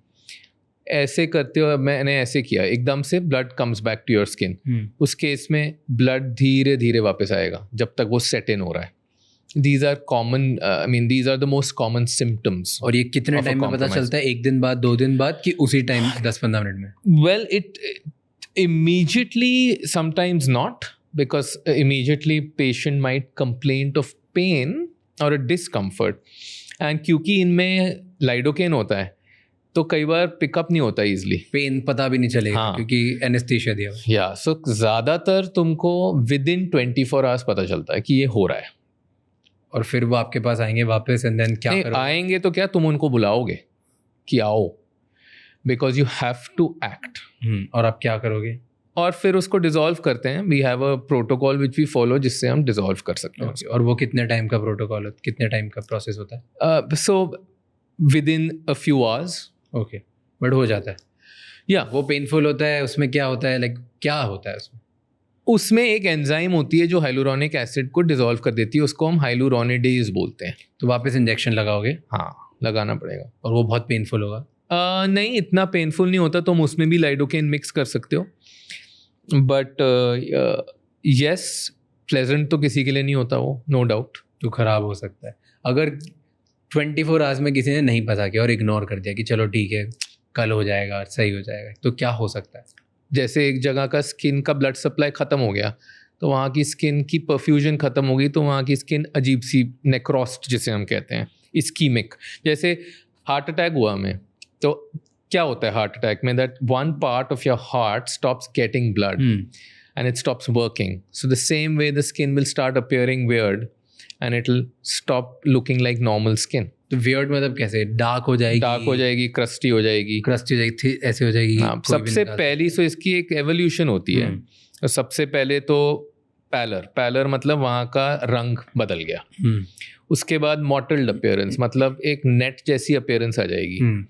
Speaker 2: ऐसे करते हुए मैंने ऐसे किया, एकदम से blood comes back to your skin. उस केस में ब्लड धीरे धीरे वापस आएगा जब तक वो सेट इन हो रहा है। These are common, I mean, these are the most common symptoms.
Speaker 1: और ये कितने टाइम में पता चलता है? 1 दिन बाद, 2 दिन बाद, कि उसी टाइम 10-15 मिनट में?
Speaker 2: Well, it immediately, sometimes not, because immediately patient might complain of pain or a discomfort. And क्योंकि इनमें लाइडोकेन होता है तो कई बार पिकअप नहीं होता इजीली,
Speaker 1: पेन पता भी नहीं चलेगा।
Speaker 2: हाँ,
Speaker 1: क्योंकि एनेस्थीसिया दिया हुआ है।
Speaker 2: या सो ज़्यादातर तुमको विदिन 24 आवर्स पता चलता है कि ये हो रहा है।
Speaker 1: और फिर वो आपके पास आएंगे वापस, एंड देन क्या करोगे?
Speaker 2: आएंगे तो क्या, तुम उनको बुलाओगे कि आओ, because you have to act.
Speaker 1: और आप क्या करोगे?
Speaker 2: और फिर उसको डिसॉल्व करते हैं। We have a protocol which we follow जिससे हम डिसॉल्व कर सकते हैं।
Speaker 1: और वो कितने टाइम का प्रोटोकॉल होता है, कितने टाइम का प्रोसेस होता है?
Speaker 2: So with in a few hours.
Speaker 1: Okay, but हो जाता है?
Speaker 2: या
Speaker 1: वो पेनफुल होता है? उसमें क्या होता है, लाइक क्या होता है उसमें?
Speaker 2: उसमें एक एंजाइम होती है जो हाइलुरोनिक एसिड को डिसॉल्व कर देती है, उसको हम हाइलुरोनिडेज बोलते हैं।
Speaker 1: तो वापस इंजेक्शन लगाओगे?
Speaker 2: हाँ, लगाना पड़ेगा।
Speaker 1: और वो बहुत पेनफुल होगा?
Speaker 2: नहीं, इतना पेनफुल नहीं होता, तुम उसमें भी लाइडोकेन मिक्स कर सकते हो, बट यस, प्लेजेंट तो किसी के लिए नहीं होता वो, नो डाउट।
Speaker 1: तो ख़राब हो सकता है। अगर 24 आवर्स में किसी ने नहीं पता किया और इग्नोर कर दिया कि चलो ठीक है कल हो जाएगा, सही हो जाएगा, तो क्या हो सकता है?
Speaker 2: जैसे एक जगह का स्किन का ब्लड सप्लाई ख़त्म हो गया तो वहाँ की स्किन की परफ्यूजन ख़त्म हो गई, तो वहाँ की स्किन अजीब सी नेक्रोस्ट जिसे हम कहते हैं, इस्कीमिक। जैसे हार्ट अटैक हुआ हमें, तो क्या होता है हार्ट अटैक में, that one part of your heart stops getting blood and it stops working. So the same way the skin will start appearing weird and it will stop looking like normal skin.
Speaker 1: तो weird मतलब कैसे? Dark हो जाएगी,
Speaker 2: crusty हो जाएगी,
Speaker 1: ऐसे हो जाएगी।
Speaker 2: हाँ, सबसे पहली तो इसकी एक एवोल्यूशन होती है। तो सबसे पहले तो पैलर मतलब वहाँ का रंग बदल गया। उसके बाद मॉटल्ड अपीयरेंस, मतलब एक नेट जैसी अपीयरेंस आ जाएगी।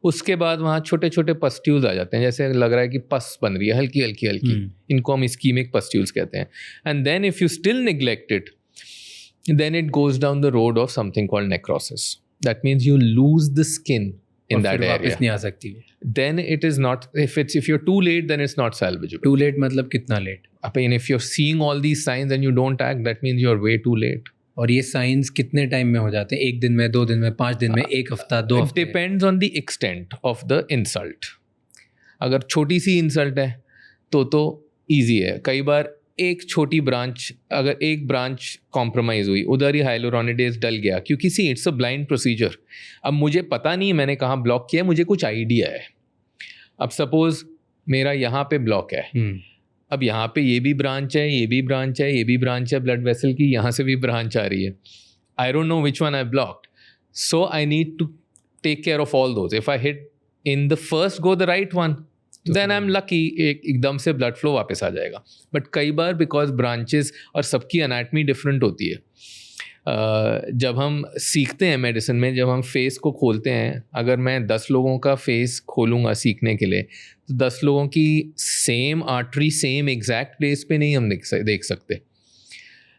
Speaker 2: उसके बाद वहाँ छोटे छोटे पस्ट्यूल्स आ जाते हैं, जैसे लग रहा है कि पस बन रही है हल्की हल्की। इनको हम इस्कीमिक पस्ट्यूल्स कहते हैं। And then if you still neglect it, then it goes down the road of something called necrosis. That means you lose the skin in that area.
Speaker 1: वापस नहीं आ सकती।
Speaker 2: Then it is not, if you're too late, then it's not salvageable.
Speaker 1: Too late मतलब कितना late?
Speaker 2: I mean, if you're seeing all these signs and you don't act, that means you're way too late.
Speaker 1: और ये science कितने time में हो जाते हैं? 1 दिन में, 2 दिन में, 5 दिन में, 1 हफ्ता, 2 हफ्ते?
Speaker 2: It depends on the extent of the insult. अगर छोटी सी इंसल्ट है तो ईजी है। कई बार एक छोटी ब्रांच, अगर एक ब्रांच कॉम्प्रोमाइज़ हुई, उधर ही हाइलुरोनिडेज डल गया, क्योंकि see it's a blind procedure. अब मुझे पता नहीं मैंने कहाँ ब्लॉक किया है, मुझे कुछ आइडिया है। अब सपोज मेरा यहाँ पे ब्लॉक है, अब यहाँ पे ये भी ब्रांच है, ये भी ब्रांच है, ये भी ब्रांच है ब्लड वेसल की, यहाँ से भी ब्रांच आ रही है। I don't know which one I blocked, so I need to take care of all those. If I hit in the first go the right one, then I am lucky, एकदम से blood flow वापस आ जाएगा। But कई बार because branches और सबकी anatomy different होती है, जब हम सीखते हैं मेडिसिन में, जब हम फेस को खोलते हैं, अगर मैं 10 लोगों का फेस खोलूँगा सीखने के लिए, तो 10 लोगों की same artery same exact place पे नहीं हम देख सकते।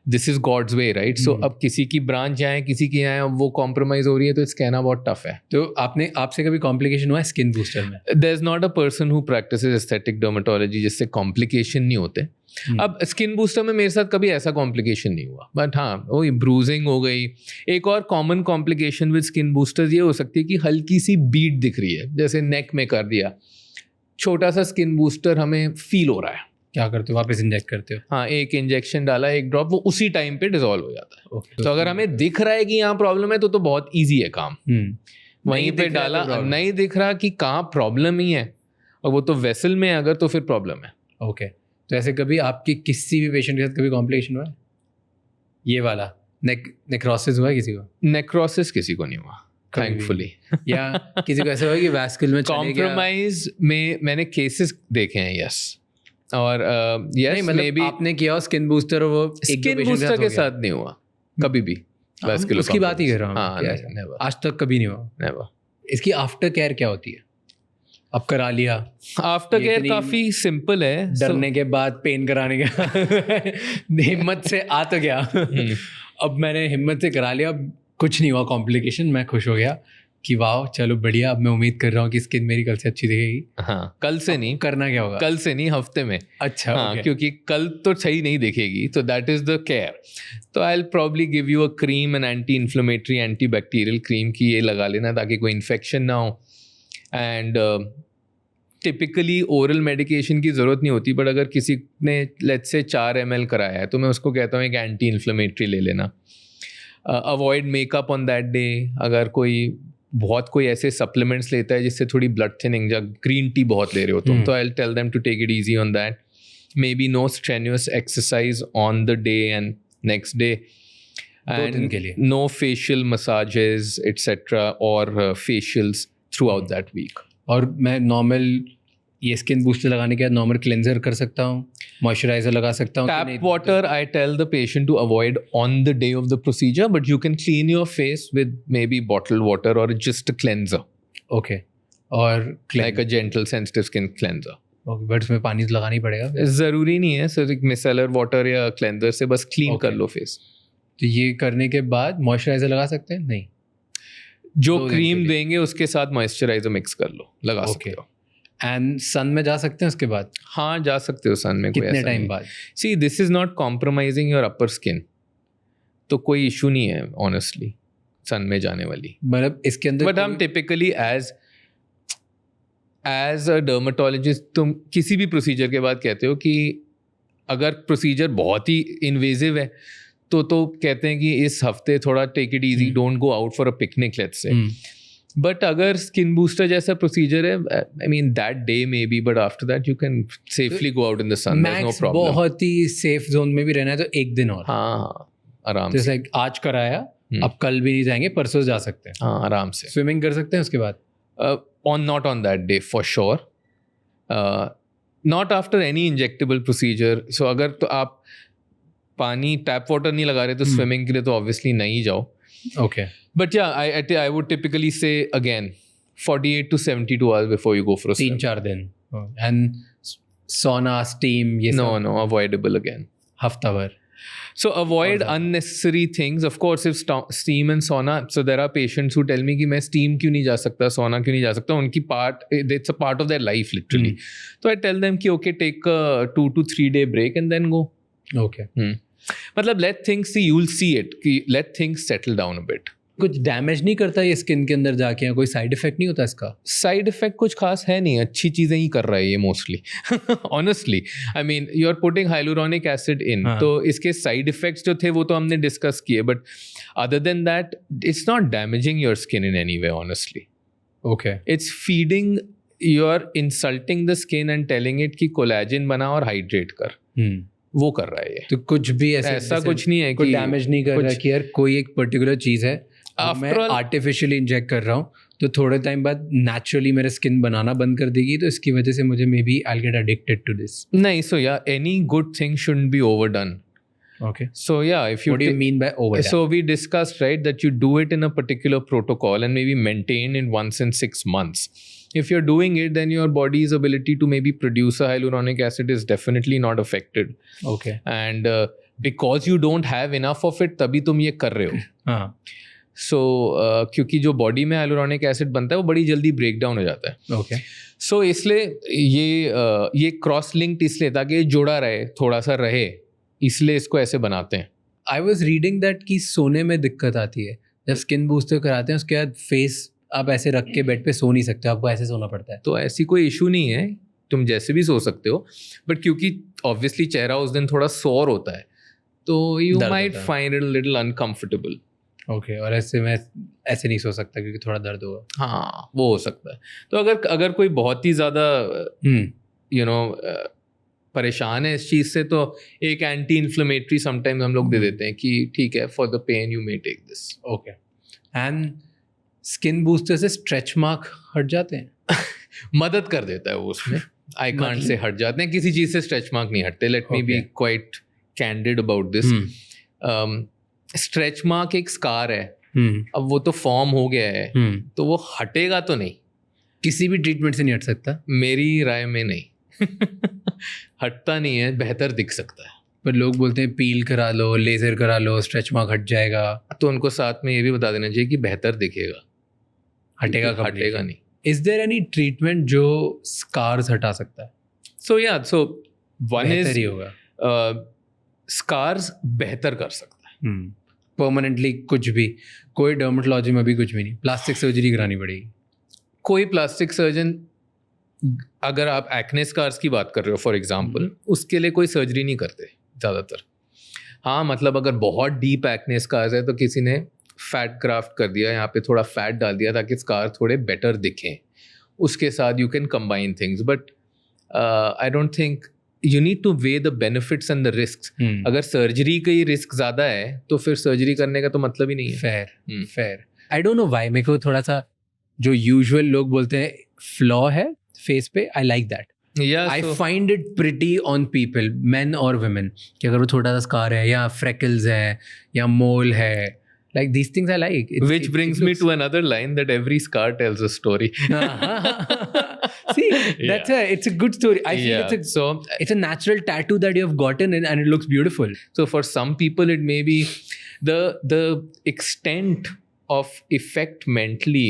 Speaker 2: This is God's way, right? So अब किसी की ब्रांच आए, किसी की आए, वो कॉम्प्रोमाइज हो रही है, तो इट्स कहना बहुत टफ है।
Speaker 1: तो आपसे कभी कॉम्प्लिकेशन हुआ है स्किन बूस्टर में?
Speaker 2: There is not a person who practises aesthetic dermatology जिससे कॉम्प्लिकेशन नहीं होते। अब स्किन बूस्टर में मेरे साथ कभी ऐसा कॉम्प्लिकेशन नहीं हुआ, बट हाँ, वो ब्रूजिंग हो गई। एक और common complication with skin boosters ये हो सकती है कि हल्की सी बीट दिख रही है, जैसे नेक में कर दिया, छोटा सा स्किन बूस्टर हमें फील हो रहा है,
Speaker 1: क्या करते हो, वापस इंजेक्ट करते हो?
Speaker 2: हाँ, एक इंजेक्शन डाला, एक ड्रॉप, वो उसी टाइम पे डिजॉल्व हो जाता है।
Speaker 1: ओके,
Speaker 2: तो अगर हमें दिख रहा है कि यहाँ प्रॉब्लम है तो बहुत ईजी है काम। वहीं
Speaker 1: नहीं
Speaker 2: पे
Speaker 1: दिख रहा है तो
Speaker 2: डाला,
Speaker 1: problem।
Speaker 2: नहीं दिख रहा कि कहाँ प्रॉब्लम ही है, और वो तो वेसल में है अगर, तो फिर प्रॉब्लम है।
Speaker 1: ओके, तो ऐसे कभी आपकी किसी भी पेशेंट के साथ कभी कॉम्प्लिकेशन हुआ है? ये वाला नेक्रोसिस हुआ है किसी को?
Speaker 2: नेक्रोसिस किसी को नहीं हुआ,
Speaker 1: कभी भी?
Speaker 2: थैंकफुली।
Speaker 1: या किसी को ऐसा हुआ कि वैस्कुलर में चले गया?
Speaker 2: कॉम्प्रोमाइज में मैंने केसेस देखे हैं, यस। और
Speaker 1: नहीं,
Speaker 2: यस,
Speaker 1: मतलब
Speaker 2: मे बी
Speaker 1: आपने किया हो स्किन बूस्टर और वो एक दो
Speaker 2: स्किन
Speaker 1: patient
Speaker 2: बूस्टर के
Speaker 1: हो गया?
Speaker 2: साथ नहीं हुआ कभी भी।
Speaker 1: हम
Speaker 2: vascular
Speaker 1: उसकी बात ही कर रहा हूँ।
Speaker 2: हाँ,
Speaker 1: क्या
Speaker 2: नहीं,
Speaker 1: है?
Speaker 2: never,
Speaker 1: आज तक कभी नहीं हुआ?
Speaker 2: never।
Speaker 1: इसकी आफ्टर केयर क्या होती है? अब करा लिया,
Speaker 2: आफ्टर
Speaker 1: ये
Speaker 2: केयर
Speaker 1: इतनी
Speaker 2: काफी सिंपल है।
Speaker 1: डरने के बाद, पेन कराने के हिम्मत से आ तो गया। अब मैंने हिम्मत से करा लिया, अब कुछ नहीं हुआ कॉम्प्लिकेशन, मैं खुश हो गया कि वाह चलो बढ़िया, अब मैं उम्मीद कर रहा हूँ कि स्किन मेरी कल से अच्छी दिखेगी।
Speaker 2: हाँ, कल से नहीं,
Speaker 1: करना क्या होगा?
Speaker 2: कल से नहीं, हफ्ते में।
Speaker 1: अच्छा,
Speaker 2: हाँ,
Speaker 1: okay।
Speaker 2: क्योंकि कल तो सही नहीं दिखेगी, तो दैट इज द केयर। तो I will probably give you a cream, an anti inflammatory anti bacterial cream की ये लगा लेना ताकि कोई इन्फेक्शन ना हो। एंड टिपिकली ओरल मेडिकेशन की ज़रूरत नहीं होती, बट अगर किसी ने लेट्स से 4 ml कराया है तो मैं उसको कहता हूँ एक एंटी इन्फ्लेमेटरी ले लेना। Avoid makeup on that day. अगर कोई ऐसे सप्लीमेंट्स लेता है जिससे थोड़ी ब्लड थिनिंग, या ग्रीन टी बहुत ले रहे हो तुम, तो I will tell them to take it easy on that. Maybe no strenuous exercise on the day and next day,
Speaker 1: 2 दिन के लिए।
Speaker 2: नो फेशियल मसाजेस एटसेट्रा और facials throughout that week.
Speaker 1: और मैं नॉर्मल ये skin booster लगाने के बाद नॉर्मल क्लेंजर कर सकता हूँ, मॉइस्चराइजर लगा सकता हूँ?
Speaker 2: Tap water, I tell the patient to avoid on the day of the procedure, but you can clean your face with maybe bottled water or just a cleanser,
Speaker 1: okay, और
Speaker 2: like a gentle sensitive skin cleanser.
Speaker 1: Okay, but उसमें पानी तो लगाना ही पड़ेगा?
Speaker 2: ज़रूरी नहीं है, सिर्फ मिसेलर वाटर या क्लेंजर से बस क्लीन कर लो फेस।
Speaker 1: तो ये करने के बाद मॉइस्चराइजर लगा सकते हैं? नहीं,
Speaker 2: जो
Speaker 1: 2 दिन के
Speaker 2: क्रीम
Speaker 1: लिए।
Speaker 2: देंगे उसके साथ मॉइस्चराइजर मिक्स कर लो, लगा सकते हो।
Speaker 1: एंड सन में जा सकते हैं उसके बाद?
Speaker 2: हाँ, जा सकते हो सन में।
Speaker 1: कितने टाइम बाद?
Speaker 2: See, this is not compromising your upper skin, तो कोई इशू नहीं है ऑनेस्टली सन में जाने वाली।
Speaker 1: मतलब इसके अंदर
Speaker 2: बट हम टिपिकली एज अ डर्माटोलॉजिस्ट तुम किसी भी प्रोसीजर के बाद कहते हो कि अगर प्रोसीजर बहुत ही इन्वेजिव है तो कहते हैं कि इस हफ्ते थोड़ा take it easy, don't go out for a picnic let's say. But अगर स्किन बूस्टर जैसा प्रोसीजर है, I mean that day maybe, but after that you can safely go out in the sun, there is no problem.
Speaker 1: बहुत ही safe zone में भी रहना है तो 1 दिन और।
Speaker 2: हाँ, आराम
Speaker 1: जैसे
Speaker 2: से।
Speaker 1: like आज कराया, अब कल भी नहीं जाएंगे, परसों जा सकते हैं।
Speaker 2: हाँ, आराम से।
Speaker 1: स्विमिंग कर सकते हैं उसके बाद?
Speaker 2: Not on that day for sure. Not after any injectable procedure. So अगर तो आप पानी टैप वाटर नहीं लगा रहे तो स्विमिंग के लिए तो ऑब्वियसली नहीं जाओ।
Speaker 1: Okay,
Speaker 2: But yeah, I would typically say again 48 to 72 hours before you go for a swim.
Speaker 1: 3-4 दिन। एंड सोना, स्टीम, ये
Speaker 2: No, avoidable again.
Speaker 1: हफ्ता भर?
Speaker 2: So avoid unnecessary things. Of course, if steam and sauna, so there are patients who tell me कि मैं steam क्यों नहीं जा सकता, sauna क्यों नहीं जा सकता, उनकी it's a part of their life literally. So I tell them कि okay, take a 2 to 3 day break and then go.
Speaker 1: Okay.
Speaker 2: मतलब let things see, you'll see it कि let things settle down a bit.
Speaker 1: कुछ damage नहीं करता ये skin के अंदर जाके, या कोई साइड इफेक्ट नहीं होता इसका?
Speaker 2: साइड इफेक्ट कुछ खास है नहीं, अच्छी चीज़ें ही कर रहा है ये mostly. Honestly I mean you are putting hyaluronic acid in, तो इसके साइड इफेक्ट्स जो थे वो तो हमने डिस्कस किए, but other than that it's not damaging your skin in any way honestly.
Speaker 1: Okay,
Speaker 2: it's feeding, you are insulting the skin and telling it कि collagen बना और हाइड्रेट कर, वो कर रहा है ये।
Speaker 1: तो कुछ भी
Speaker 2: ऐसा कुछ नहीं है
Speaker 1: कोई
Speaker 2: कि
Speaker 1: डैमेज नहीं कर रहा कि यार कोई एक पर्टिकुलर चीज़ है, मैं
Speaker 2: After all-
Speaker 1: आर्टिफिशियली इंजेक्ट कर रहा हूँ तो थोड़े टाइम बाद नेचुरली मेरा स्किन बनाना बंद कर देगी, तो इसकी वजह से मुझे maybe I get addicted to this.
Speaker 2: नहीं, so yeah any good thing shouldn't be overdone.
Speaker 1: Okay,
Speaker 2: So yeah, if you
Speaker 1: what do you mean by overdone?
Speaker 2: So we discussed, right, that you do it in a particular protocol and maybe maintain it once in 6 months. If you're doing it, then your body's ability to maybe produce a hyaluronic acid is definitely not affected.
Speaker 1: Okay,
Speaker 2: And because you don't have enough of it, तभी तुम ये कर रहे हो।
Speaker 1: हाँ,
Speaker 2: So क्योंकि जो body में hyaluronic acid बनता है वो बड़ी जल्दी ब्रेक डाउन हो जाता है।
Speaker 1: okay,
Speaker 2: So इसलिए ये क्रॉस लिंक्ड इसलिए ताकि ये जुड़ा रहे, थोड़ा सा रहे, इसलिए इसको ऐसे बनाते हैं।
Speaker 1: I was reading that कि सोने में दिक्कत आती है जब स्किन बूस्टर कराते हैं, उसके बाद फेस आप ऐसे रख के बेड पे सो नहीं सकते, आपको ऐसे सोना पड़ता है।
Speaker 2: तो ऐसी कोई इशू नहीं है, तुम जैसे भी सो सकते हो, बट क्योंकि ऑब्वियसली चेहरा उस दिन थोड़ा सॉर होता है तो यू
Speaker 1: दर्द
Speaker 2: माइट
Speaker 1: होता है।
Speaker 2: Find it little uncomfortable.
Speaker 1: Okay, और ऐसे मैं ऐसे नहीं सो सकता क्योंकि थोड़ा दर्द होगा।
Speaker 2: हाँ वो हो सकता है। तो अगर कोई बहुत ही ज़्यादा यू नो परेशान है इस चीज़ से तो एक एंटी इन्फ्लेमेटरी समटाइम्स हम लोग दे देते हैं कि ठीक है for the pain you may take this.
Speaker 1: Okay, and skin booster से स्ट्रेच मार्क हट जाते हैं?
Speaker 2: मदद कर देता है वो उसमें। आई कांट
Speaker 1: मतलब?
Speaker 2: से हट जाते हैं, किसी चीज़ से स्ट्रेच मार्क नहीं हटते। Let me be
Speaker 1: Okay.
Speaker 2: Quite candid about this. Stretch mark एक स्कार है, अब वो तो फॉर्म हो गया है तो वो हटेगा तो नहीं,
Speaker 1: किसी भी ट्रीटमेंट से नहीं हट सकता।
Speaker 2: मेरी राय में नहीं। हटता नहीं है, बेहतर दिख सकता है।
Speaker 1: पर लोग बोलते हैं पील करा लो, लेजर करा लो, स्ट्रेच मार्क हट जाएगा।
Speaker 2: तो उनको साथ में ये भी बता देना चाहिए कि बेहतर दिखेगा,
Speaker 1: हटेगा
Speaker 2: क्योंकि
Speaker 1: completely.
Speaker 2: हटेगा नहीं।
Speaker 1: इज देयर एनी ट्रीटमेंट जो स्कार्स हटा सकता है?
Speaker 2: सो या सो वन
Speaker 1: बेहतर ही
Speaker 2: इज
Speaker 1: होगा।
Speaker 2: स्कार्स बेहतर कर सकता है।
Speaker 1: परमानेंटली कुछ भी, कोई डर्मेटोलॉजी में भी कुछ भी नहीं, प्लास्टिक सर्जरी करानी पड़ेगी?
Speaker 2: कोई प्लास्टिक सर्जन, अगर आप एक्ने स्कार्स की बात कर रहे हो फॉर एग्जांपल, उसके लिए कोई सर्जरी नहीं करते ज़्यादातर। हाँ मतलब अगर बहुत डीप एक्ने स्कार्स है तो किसी ने फैट ग्राफ्ट कर दिया, यहाँ पे थोड़ा फैट डाल दिया ताकि स्कार थोड़े बेटर दिखें, उसके साथ you can combine things. But I don't think you need two way the benefits and the risk. अगर सर्जरी का ही रिस्क ज़्यादा है तो फिर सर्जरी करने का तो मतलब ही नहीं है।
Speaker 1: Fair fair. I don't know why, मेरे को थोड़ा सा जो यूजुअल लोग बोलते हैं फ्लॉ है फेस पे, I like that. I find it pretty on people, man और वुमेन, कि अगर वो छोटा सा स्कार है या फ्रेकल्स है या मोल है, like these things I like.
Speaker 2: Which brings me to another line that every scar tells a story.
Speaker 1: See, it's a good story. I feel it's a natural tattoo that you have gotten and it looks beautiful.
Speaker 2: So for some people it may be the extent of effect mentally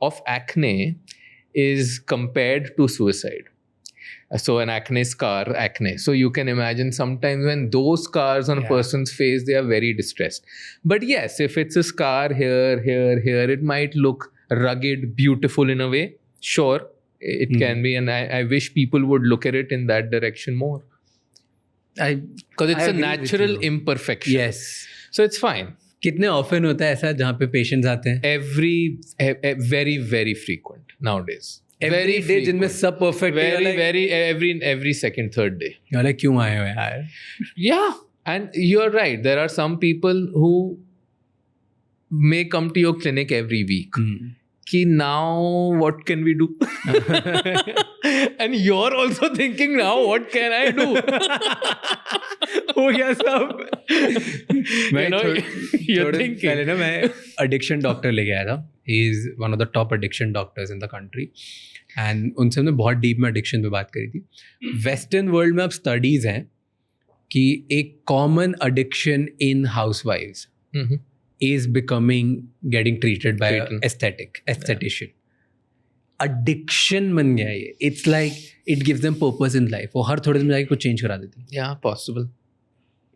Speaker 2: of acne is compared to suicide. So an acne scar, so you can imagine sometimes when those scars on a person's face, they are very distressed. But yes, if it's a scar here, it might look rugged, beautiful in a way. Sure, it can be, and I wish people would look at it in that direction more. Because it's a natural imperfection.
Speaker 1: Yes.
Speaker 2: So it's fine.
Speaker 1: कितने often होता है ऐसा जहाँ पे patients आते हैं?
Speaker 2: Very very frequent nowadays.
Speaker 1: Every day जिनमें सब perfect है,
Speaker 2: every second third day.
Speaker 1: You're like क्यों आए हो यार?
Speaker 2: Yeah, and you're right. There are some people who may come to your clinic every week. Ki now what can we do? And you're also thinking now what can I do?
Speaker 1: हो गया सब।
Speaker 2: You're thinking.
Speaker 1: पहले ना मैं addiction doctor लेके आया था। He is one of the top addiction doctors in the country, and उनसे हमने बहुत डीप में एडिक्शन पे बात करी थी। वेस्टर्न वर्ल्ड में अब स्टडीज़ हैं कि एक common addiction in housewives is getting treated by an esthetician. Addiction बन गया ये. It's like it gives them purpose in life. वो हर थोड़े दिन में जाके कुछ चेंज करा देती.
Speaker 2: Yeah, possible.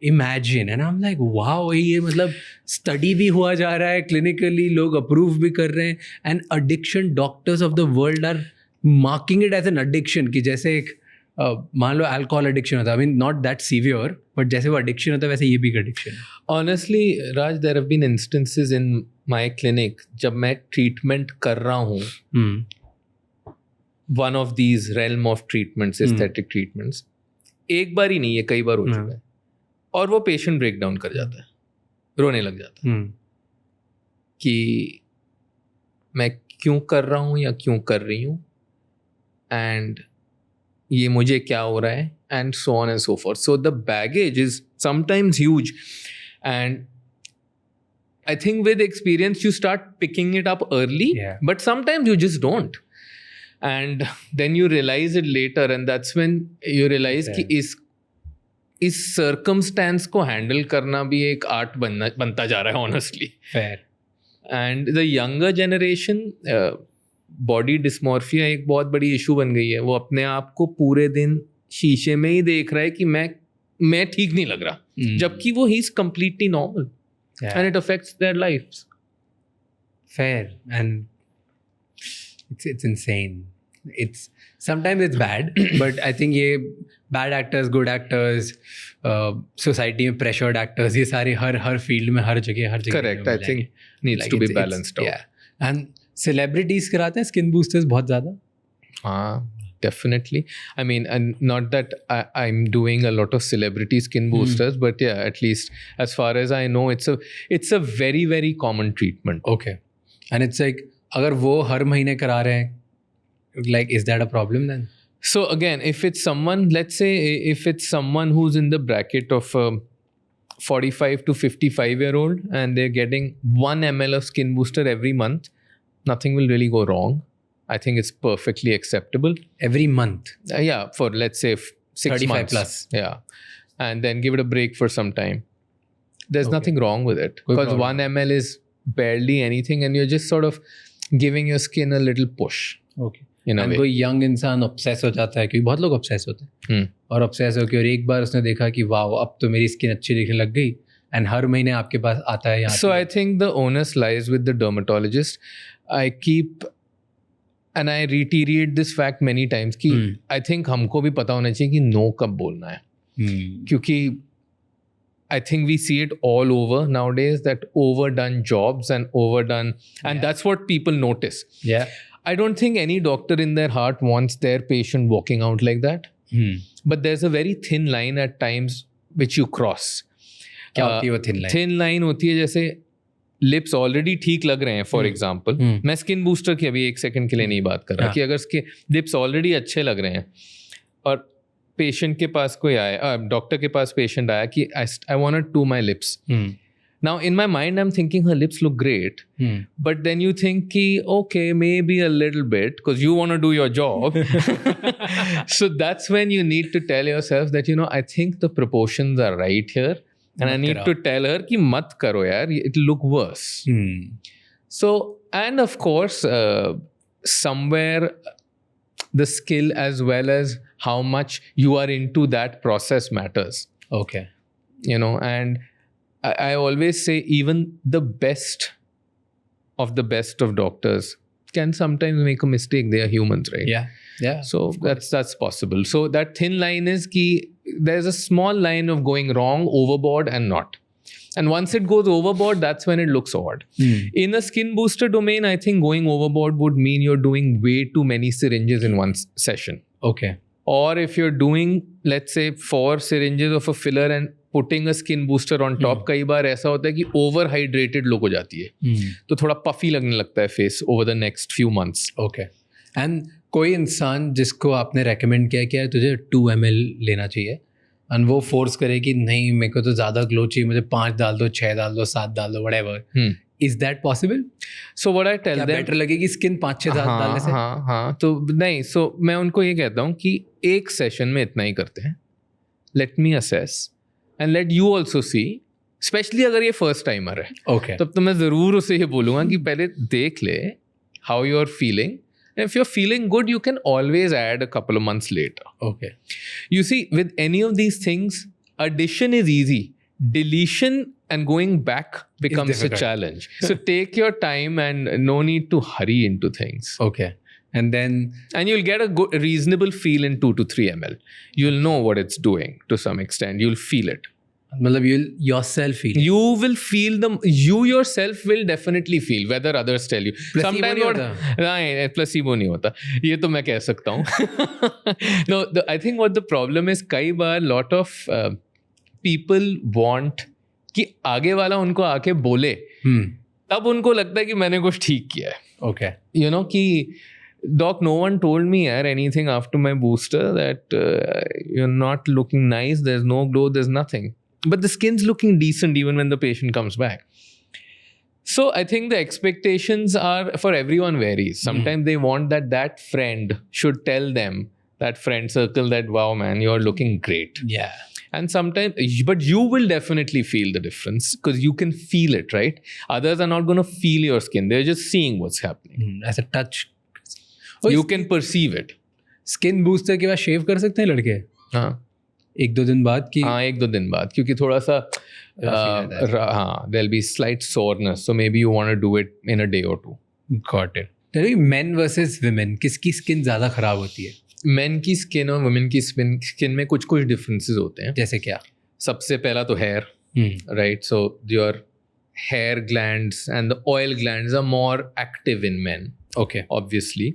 Speaker 1: Imagine, and I'm like, wow, ये मतलब स्टडी भी हुआ जा रहा है, क्लिनिकली लोग अप्रूव भी कर रहे हैं, and addiction doctors of the world are marking it as an addiction, कि जैसे एक मान लो अल्कोहल एडिक्शन होता है, I mean not that severe, but जैसे वो एडिक्शन होता है वैसे ये भी एक एडिक्शन है.
Speaker 2: Honestly Raj, there have been instances in my clinic जब मैं ट्रीटमेंट कर रहा हूँ, one of these realm of treatments, aesthetic treatments, एक बार ही नहीं, ये कई बार हो चुका है, और वो पेशेंट ब्रेक डाउन कर जाता है, रोने लग जाता है कि मैं क्यों कर रहा हूँ या क्यों कर रही हूँ, एंड ये मुझे क्या हो रहा है, and so on and so forth. So the baggage is sometimes huge, and I think with experience you start picking it up early, but sometimes you just don't, and then you realize it later, and that's when you realize कि इस circumstance को handle करना भी एक art बनता जा रहा है, honestly.
Speaker 1: Fair.
Speaker 2: And the younger generation, body dysmorphia एक बहुत बड़ी इशू बन गई है. वो अपने आप को पूरे दिन शीशे में ही देख रहा है कि मैं ठीक नहीं लग रहा, जबकि वो he is completely normal, and it affects their lives.
Speaker 1: Fair, and it's insane. it's sometimes it's bad, but I think ये bad actors, good actors, society में pressured actors, ये सारे हर field में हर जगह
Speaker 2: Correct. I think needs to be balanced out.
Speaker 1: Yeah. And celebrities कराते हैं skin boosters बहुत ज़्यादा.
Speaker 2: Definitely. I mean, and not that I'm doing a lot of celebrity skin boosters, but yeah, at least as far as I know, it's a very, very common treatment.
Speaker 1: Okay. And it's like, अगर वो हर महीने करा रहे हैं, like, is that a problem then?
Speaker 2: So again, if it's someone, let's say if it's someone who's in the bracket of 45 to 55-year-old and they're getting 1 ml of skin booster every month, nothing will really go wrong. I think it's perfectly acceptable.
Speaker 1: Every month?
Speaker 2: Yeah, for let's say 6
Speaker 1: 35
Speaker 2: months.
Speaker 1: plus.
Speaker 2: Yeah. And then give it a break for some time. There's nothing wrong with it.
Speaker 1: Good
Speaker 2: Because
Speaker 1: problem.
Speaker 2: 1 ml is barely anything and you're just sort of giving your skin a little push.
Speaker 1: Okay.
Speaker 2: In a
Speaker 1: And
Speaker 2: way.
Speaker 1: कोई young इंसान obsess हो जाता है, क्योंकि बहुत लोग obsess होते हैं. और obsess हो के और एक बार उसने देखा कि वाओ अब तो मेरी स्किन अच्छी दिखने लग गई, and हर महीने आपके पास आता है यहाँ.
Speaker 2: So I think the onus lies with the dermatologist. I keep and I reiterate this fact many times कि I think हमको भी पता होना चाहिए कि no कब बोलना है. क्योंकि I think we see it all over nowadays, that overdone jobs and overdone, and that's what people notice.
Speaker 1: Yeah.
Speaker 2: I don't think any doctor in their heart wants their patient walking out like that. But there's a very thin line at times which you cross.
Speaker 1: क्या होती है वो thin line?
Speaker 2: Thin line होती है जैसे lips already ठीक लग रहे हैं फॉर एग्जाम्पल. मैं स्किन बूस्टर की अभी 1 सेकंड के लिए नहीं बात कर रहा कि अगर उसके लिप्स ऑलरेडी अच्छे लग रहे हैं और पेशेंट के पास कोई आया, डॉक्टर के पास पेशेंट आया कि I want to do my lips. Now in my mind I'm thinking her lips look great, but then you think ki okay, maybe a little bit because you want to do your job. So that's when you need to tell yourself that, you know, I think the proportions are right here. And I need to tell her ki mat karo yaar, it'll look worse. So, and of course, somewhere the skill as well as how much you are into that process matters.
Speaker 1: Okay.
Speaker 2: You know, and I always say even the best of doctors can sometimes make a mistake. They are humans, right?
Speaker 1: Yeah. Yeah.
Speaker 2: So that's possible. So that thin line is ki there's a small line of going wrong, overboard and not. And once it goes overboard, that's when it looks odd. In a skin booster domain, I think going overboard would mean you're doing way too many syringes in one session.
Speaker 1: Okay.
Speaker 2: Or if you're doing, let's say, 4 syringes of a filler and putting a skin booster on top, कई बार ऐसा होता है कि overhydrated look हो जाती है. तो थोड़ा puffy लगने लगता है face over the next few months.
Speaker 1: Okay. And कोई इंसान जिसको आपने recommend किया कि यार तुझे 2 ml लेना चाहिए and वो force करे कि नहीं मेरे को तो ज़्यादा glow चाहिए, मुझे 5 डाल दो, 6 डाल दो, 7 डाल दो, whatever. Is that possible?
Speaker 2: So what I tell
Speaker 1: क्या
Speaker 2: them,
Speaker 1: better लगेगी skin 5-6 डालने से?
Speaker 2: हाँ तो नहीं. So मैं उनको ये कहता हूँ कि एक सेशन में इतना ही करते हैं. Let me assess and let you also see. Especially अगर ये first timer है.
Speaker 1: Okay.
Speaker 2: तब तो मैं ज़रूर उसे ये बोलूँगा कि पहले देख ले how you're feeling. And if you're feeling good, you can always add a couple of months later.
Speaker 1: Okay.
Speaker 2: You see, with any of these things, addition is easy. Deletion and going back becomes a challenge. So take your time and no need to hurry into things.
Speaker 1: Okay. And
Speaker 2: you'll get a good, reasonable feel in 2 to 3 ml. You'll know what it's doing to some extent. You'll feel it.
Speaker 1: मतलब you'll yourself feel.
Speaker 2: You will feel you yourself will definitely feel whether others tell you.
Speaker 1: Placebo नहीं होता.
Speaker 2: नहीं, placebo नहीं होता. ये तो मैं कह सकता हूँ. No, I think what the problem is, कई बार lot of people want कि आगे वाला उनको आके बोले. तब उनको लगता है कि मैंने कुछ ठीक किया है.
Speaker 1: Okay.
Speaker 2: You know कि Doc, no one told me anything after my booster that you're not looking nice, there's no glow, there's nothing. But the skin's looking decent even when the patient comes back. So I think the expectations are for everyone varies. Sometimes they want that friend should tell them, that friend circle, that wow man, you're looking great.
Speaker 1: Yeah.
Speaker 2: And sometimes, but you will definitely feel the difference because you can feel it, right? Others are not going to feel your skin. They're just seeing what's happening.
Speaker 1: As a touch.
Speaker 2: You can perceive it.
Speaker 1: Skin booster के बाद shave कर सकते हैं लड़के?
Speaker 2: हाँ.
Speaker 1: 1-2 दिन बाद की?
Speaker 2: हाँ, 1-2 दिन बाद, क्योंकि थोड़ा सा हाँ, there'll be slight soreness, so maybe you want to do it in a day or 2.
Speaker 1: Got it. तो मेन वर्सेस विमेन, किसकी स्किन ज़्यादा ख़राब होती है?
Speaker 2: मेन की स्किन और वुमेन की स्किन में कुछ कुछ डिफरेंसेस होते हैं.
Speaker 1: जैसे क्या?
Speaker 2: सबसे पहला तो hair, right? So your hair glands and the oil glands are more active in men.
Speaker 1: Okay.
Speaker 2: Obviously.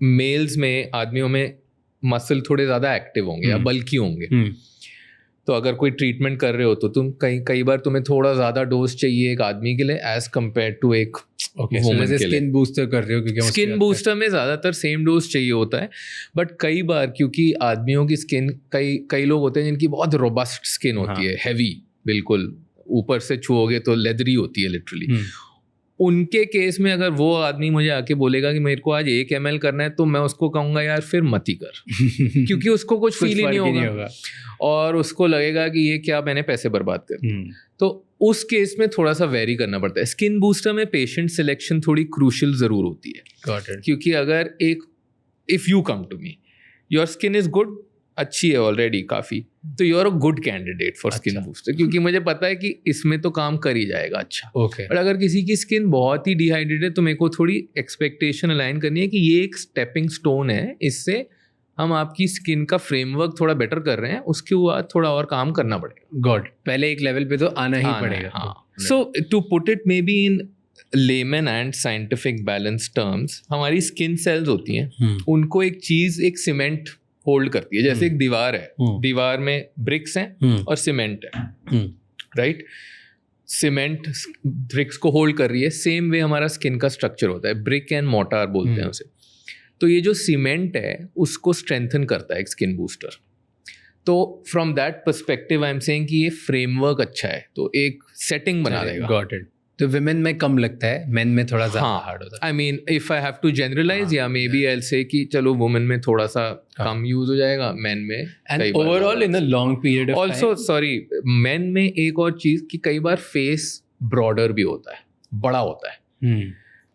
Speaker 2: Males में, आदमियों में मसल थोड़े ज़्यादा एक्टिव होंगे या बल्कि होंगे. तो अगर कोई ट्रीटमेंट कर रहे हो तो तुम कई बार तुम्हें थोड़ा ज़्यादा डोज चाहिए एक आदमी के लिए एज कम्पेयर टू एक वुमन के लिए.
Speaker 1: स्किन बूस्टर कर रहे हो क्योंकि
Speaker 2: स्किन बूस्टर में ज़्यादातर सेम डोज चाहिए होता है. बट कई बार क्योंकि आदमियों की स्किन, कई लोग होते हैं जिनकी बहुत रोबस्ट स्किन होती है, हैवी, बिल्कुल ऊपर से छुओगे तो लेदरी होती है लिटरली. उनके केस में अगर वो आदमी मुझे आके बोलेगा कि मेरे को आज 1 ml करना है, तो मैं उसको कहूँगा यार फिर मत ही कर. क्योंकि उसको कुछ फील ही नहीं होगा और उसको लगेगा कि ये क्या मैंने पैसे बर्बाद कर. तो उस केस में थोड़ा सा वेरी करना पड़ता है. स्किन बूस्टर में पेशेंट सिलेक्शन थोड़ी क्रूशियल ज़रूर होती है. क्योंकि अगर if you come to me, your skin is good, अच्छी है ऑलरेडी काफ़ी, तो you are a good candidate for skin booster. क्योंकि मुझे पता है कि इसमें तो काम कर ही जाएगा अच्छा.
Speaker 1: ओके.
Speaker 2: बट अगर किसी की स्किन बहुत ही डिहाइड्रेटेड है तो मेरे को थोड़ी एक्सपेक्टेशन अलाइन करनी है कि ये एक स्टेपिंग स्टोन है, इससे हम आपकी स्किन का फ्रेमवर्क थोड़ा बेटर कर रहे हैं, उसके बाद थोड़ा और काम करना पड़ेगा.
Speaker 1: गॉड, पहले एक लेवल पे तो आना ही पड़ेगा.
Speaker 2: हाँ. So to put it maybe in layman and scientific balance terms, हमारी स्किन सेल्स होती हैं, उनको एक चीज़, एक सीमेंट होल्ड करती है. जैसे एक दीवार है, दीवार में ब्रिक्स हैं और सीमेंट है, राइट? सीमेंट ब्रिक्स को होल्ड कर रही है. सेम वे हमारा स्किन का स्ट्रक्चर होता है, ब्रिक एंड मोर्टार बोलते हैं उसे. तो ये जो सीमेंट है उसको स्ट्रेंथन करता है एक स्किन बूस्टर. तो from that perspective I am saying कि ये फ्रेमवर्क अच्छा है, तो एक सेटिंग बना देगा.
Speaker 1: Got it. तो विमेन में कम लगता है, मेन में थोड़ा ज़्यादा हार्ड होता है.
Speaker 2: I mean if I have to generalise, या maybe I will say कि चलो वुमेन में थोड़ा सा कम यूज हो जाएगा, मेन में.
Speaker 1: And overall in a long period of
Speaker 2: also sorry, main में एक और चीज़ कि कई बार फेस ब्रॉडर भी होता है, बड़ा होता है.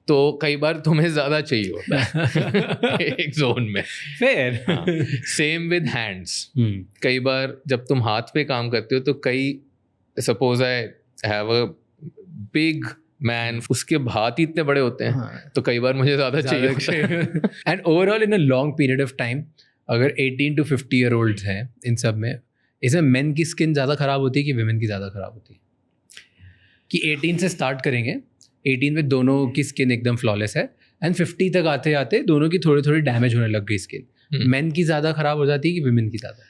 Speaker 2: तो कई बार तुम्हें ज़्यादा चाहिए होता है एक जोन में.
Speaker 1: फेयर.
Speaker 2: Same with hands. कई बार जब तुम हाथ पे काम करते हो तो suppose I have a big man, उसके हाथ ही इतने बड़े होते हैं, तो कई बार मुझे ज़्यादा चाहिए.
Speaker 1: And overall in a long period of time, अगर 18 to 50 ईयर ओल्ड हैं, इन सब में इसमें मेन की स्किन ज़्यादा ख़राब होती है कि विमेन की ज़्यादा ख़राब होती है? कि 18 से स्टार्ट करेंगे, 18 में दोनों की स्किन एकदम फ्लॉलेस है, एंड 50 तक आते आते दोनों की थोड़ी थोड़ी डैमेज होने लग गई स्किन. मेन की ज़्यादा ख़राब हो जाती है कि विमेन की ज़्यादा?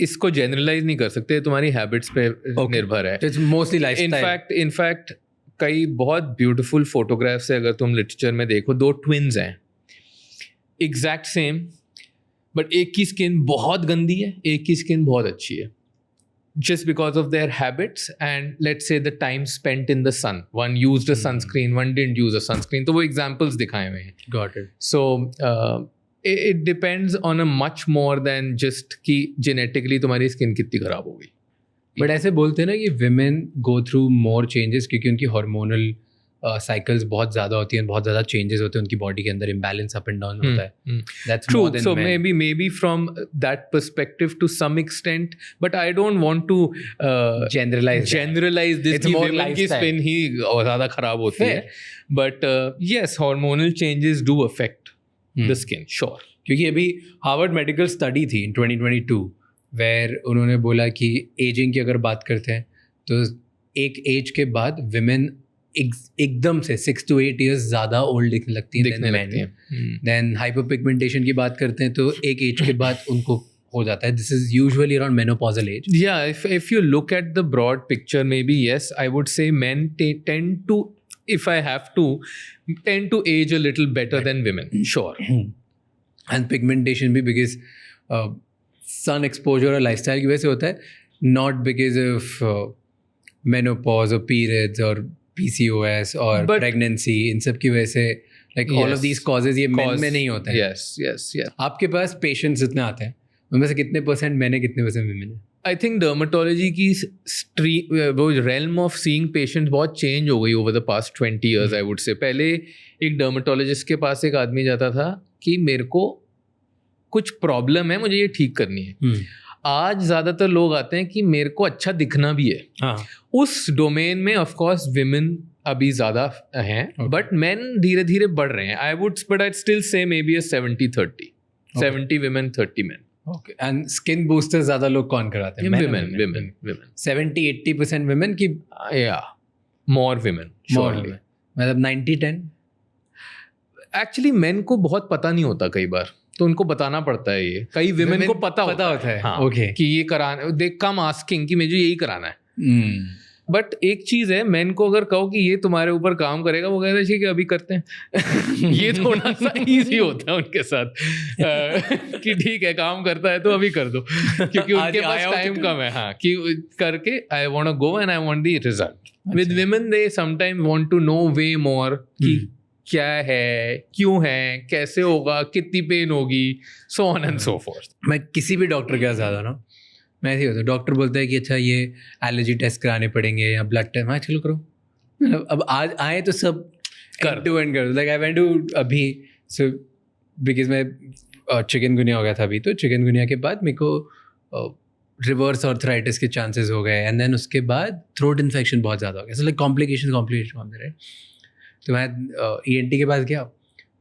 Speaker 2: इसको जनरलाइज नहीं कर सकते, तुम्हारी हैबिट्स पे निर्भर है.
Speaker 1: It's mostly lifestyle.
Speaker 2: इनफैक्ट कई बहुत ब्यूटीफुल फोटोग्राफ्स है, अगर तुम लिटरेचर में देखो, 2 ट्विन्स हैं एग्जैक्ट सेम, बट एक की स्किन बहुत गंदी है, एक की स्किन बहुत अच्छी है. Just because of their habits and let's say the time spent in the sun. One used a sunscreen, one didn't use a sunscreen. तो वो examples दिखाए हुए हैं.
Speaker 1: Got it.
Speaker 2: So it depends on a much more than just कि genetically तुम्हारी skin कितनी खराब हो गई.
Speaker 1: बट ऐसे बोलते हैं ना कि women go through more changes क्योंकि उनकी hormonal cycles बहुत ज़्यादा होती हैं, बहुत ज़्यादा changes होते हैं उनकी body के अंदर, imbalance up and down होता है. That's
Speaker 2: true.
Speaker 1: more than
Speaker 2: So
Speaker 1: men.
Speaker 2: maybe from that perspective to some extent, but I don't want to
Speaker 1: generalize
Speaker 2: this
Speaker 1: It's
Speaker 2: कि
Speaker 1: more
Speaker 2: women की
Speaker 1: lifestyle.
Speaker 2: skin ही ज़्यादा खराब होती है. But yes, hormonal changes do affect the skin, sure.
Speaker 1: क्योंकि अभी Harvard medical study थी in 2022 where उन्होंने बोला कि एजिंग की अगर बात करते हैं तो एक एज के बाद विमेन एकदम से 6 to 8 years ज़्यादा ओल्ड दिखने लगती हैं. देन हाइपरपिगमेंटेशन की बात करते हैं तो एक एज के बाद उनको हो जाता है. This is usually around menopausal as.
Speaker 2: Yeah, if you look at the broad picture, maybe yes, I would say men tend to, if I have to, tend to age a little better than women, sure.
Speaker 1: And pigmentation भी because sun exposure और lifestyle की वजह से होता है, not because of menopause or periods or PCOS और pregnancy, इन सब की वजह से like all of these causes ये men में नहीं होते हैं.
Speaker 2: Yes.
Speaker 1: आपके पास पेशेंट्स इतने आते हैं, उनमें से कितने % मैंने कितने % women है?
Speaker 2: I think dermatology की वो realm of seeing patients बहुत change हो गई over the past 20 years, I would say. पहले एक dermatologist के पास एक आदमी जाता था कि मेरे को कुछ प्रॉब्लम है, मुझे ये ठीक करनी है. आज ज़्यादातर लोग आते हैं कि मेरे को अच्छा दिखना भी है.
Speaker 1: हाँ.
Speaker 2: उस डोमेन में ऑफ कोर्स विमेन अभी ज़्यादा हैं, बट मेन धीरे धीरे बढ़ रहे हैं. But I still say may be 70-30, 70 women 30 men.
Speaker 1: Okay. And skin booster ज़्यादा लोग कौन कराते हैं?
Speaker 2: Women.
Speaker 1: 70-80% women की
Speaker 2: More women, surely.
Speaker 1: मतलब 90-10.
Speaker 2: एक्चुअली मेन को बहुत पता नहीं होता कई बार, तो उनको बताना पड़ता है. ये कई women को पता होता है.
Speaker 1: हाँ,
Speaker 2: okay. कि ये कराना, दे कम आस्किंग कि मुझे यही कराना है. बट एक चीज है, मैन को अगर कहो कि ये तुम्हारे ऊपर काम करेगा, वो कहते हैं ठीक है अभी करते हैं. ये थोड़ा सा इजी होता है उनके साथ कि ठीक है काम करता है तो अभी कर दो, क्योंकि उनके पास टाइम कम है. हाँ, कि करके I want to go and I want the result. With women they sometime want to know way more कि क्या है, क्यों है, कैसे होगा, कितनी पेन होगी, सो ऑन एंड सो फोर्थ.
Speaker 1: मैं किसी भी डॉक्टर के पास जाता ना, मैं ऐसे ही होता, डॉक्टर बोलता है कि अच्छा ये एलर्जी टेस्ट कराने पड़ेंगे या ब्लड टेस्ट. हाँ चलो करो. अब आज आए तो सब कर टू एंड कर. लाइक आई वेंट टू अभी, सो बिकॉज मैं चिकनगुनिया हो गया था अभी, तो चिकनगुनिया के बाद मेरे को रिवर्स आर्थराइटिस के चांसेस हो गए, एंड देन उसके बाद थ्रोट इन्फेक्शन बहुत ज़्यादा हो गया. So like complication right. तो मैं ENT के पास गया.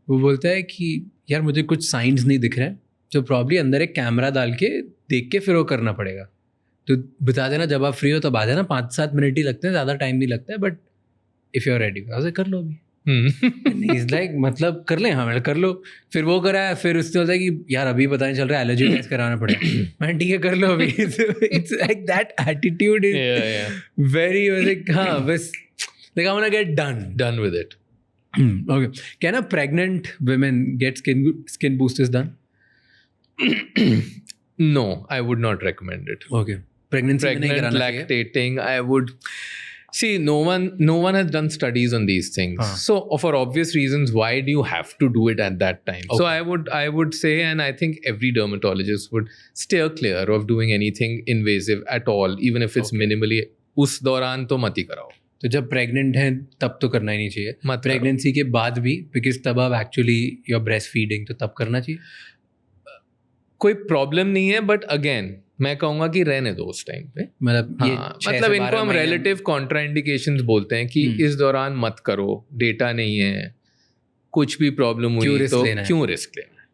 Speaker 1: वो बोलता है कि यार मुझे कुछ साइंस नहीं दिख रहे हैं, तो प्रॉब्ली अंदर एक कैमरा डाल के देख के फिर वो करना पड़ेगा. तो बता देना जब आप फ्री हो तब आ जाना. 5-7 मिनट ही लगते हैं, ज़्यादा टाइम नहीं लगता है, but if you are ready कर लो अभी. इज लाइक मतलब कर लें. हाँ मतलब कर लो. फिर वो कराया, फिर उससे होता है कि यार अभी पता नहीं चल रहा है, एलर्जी टेस्ट कराना पड़ेगा. मैं ठीक है कर लो अभी. It's like that attitude is very like हाँ बस like I want to get done
Speaker 2: with it.
Speaker 1: Okay. Can a pregnant women get skin boosters done?
Speaker 2: No, I would not recommend it.
Speaker 1: Okay. Pregnant
Speaker 2: lactating, I would see no one has done studies on these things. So for obvious reasons, why do you have to do it at that time? Okay. So I would say, and I think every dermatologist would steer clear of doing anything invasive at all, even if it's minimally. उस दौरान तो मत ही कराओ.
Speaker 1: तो जब pregnant हैं तब तो करना ही नहीं चाहिए. प्रेगनेंसी के बाद भी, बिकॉज तब आप एक्चुअली योर ब्रेस्ट फीडिंग, तो तब करना चाहिए.
Speaker 2: कोई प्रॉब्लम नहीं है, बट अगेन मैं कहूँगा कि रहने दो उस टाइम पे. मतलब इनको हम रिलेटिव कॉन्ट्राइंडिकेशंस बोलते हैं कि इस दौरान मत करो, डेटा नहीं है, कुछ भी प्रॉब्लम हुई तो क्यों रिस्क लेना.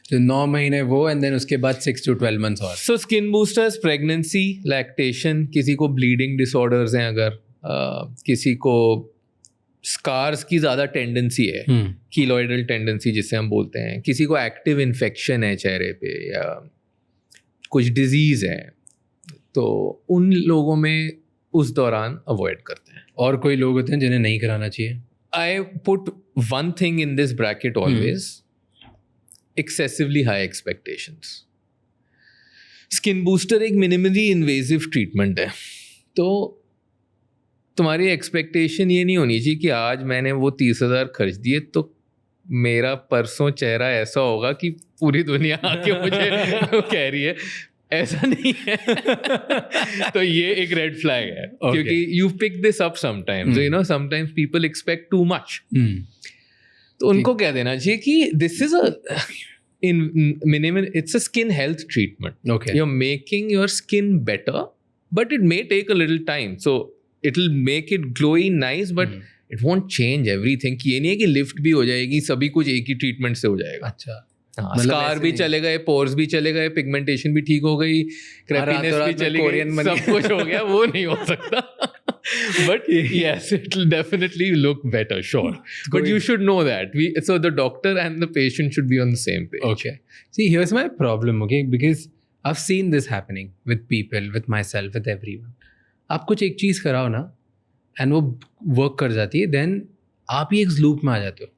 Speaker 1: तो 9 महीने वो, एंड देन उसके बाद 6 to 12 months और.
Speaker 2: So skin boosters, pregnancy, lactation, किसी को ब्लीडिंग डिसऑर्डर्स हैं, अगर किसी को स्कार्स की ज़्यादा टेंडेंसी है, कीलॉइडल टेंडेंसी जिसे हम बोलते हैं, किसी को एक्टिव इन्फेक्शन है चेहरे पे या कुछ डिजीज़ है, तो उन लोगों में उस दौरान अवॉइड करते हैं.
Speaker 1: और कोई लोग होते हैं जिन्हें नहीं कराना चाहिए.
Speaker 2: I put one thing in this bracket always, excessively high expectations. Skin booster एक मिनिमली इन्वेजिव ट्रीटमेंट है, तो तुम्हारी एक्सपेक्टेशन ये नहीं होनी चाहिए कि आज मैंने वो 30,000 खर्च दिए तो मेरा परसों चेहरा ऐसा होगा कि पूरी दुनिया आके मुझे कह रही है. ऐसा नहीं है. तो ये एक रेड फ्लैग है. Okay. क्योंकि you pick this up sometimes, you know, sometimes people expect too much. तो उनको कह देना चाहिए कि this is in minimal, it's a skin health treatment.
Speaker 1: Okay.
Speaker 2: You're making your skin better, but it may take a little time. So it'll make it glowy, nice, but it won't change everything. कि ये नहीं है कि lift भी हो जाएगी, सभी कुछ एक ही ट्रीटमेंट से हो जाएगा.
Speaker 1: अच्छा.
Speaker 2: स्कार भी चले गए, पोर्स भी चले गए, पिगमेंटेशन भी ठीक हो गई, क्रैपीनेस भी चली गई, सब कुछ हो गया. वो नहीं हो सकता. But yes, it will definitely look better, sure. But you should know that. So the doctor and the patient should be on the same page.
Speaker 1: Okay. See, here's my problem, okay? Because I've seen this happening with people, with myself, with everyone. आप कुछ एक चीज़ कराओ ना, and वो work कर जाती है, then आप ही एक लूप में आ जाते हो.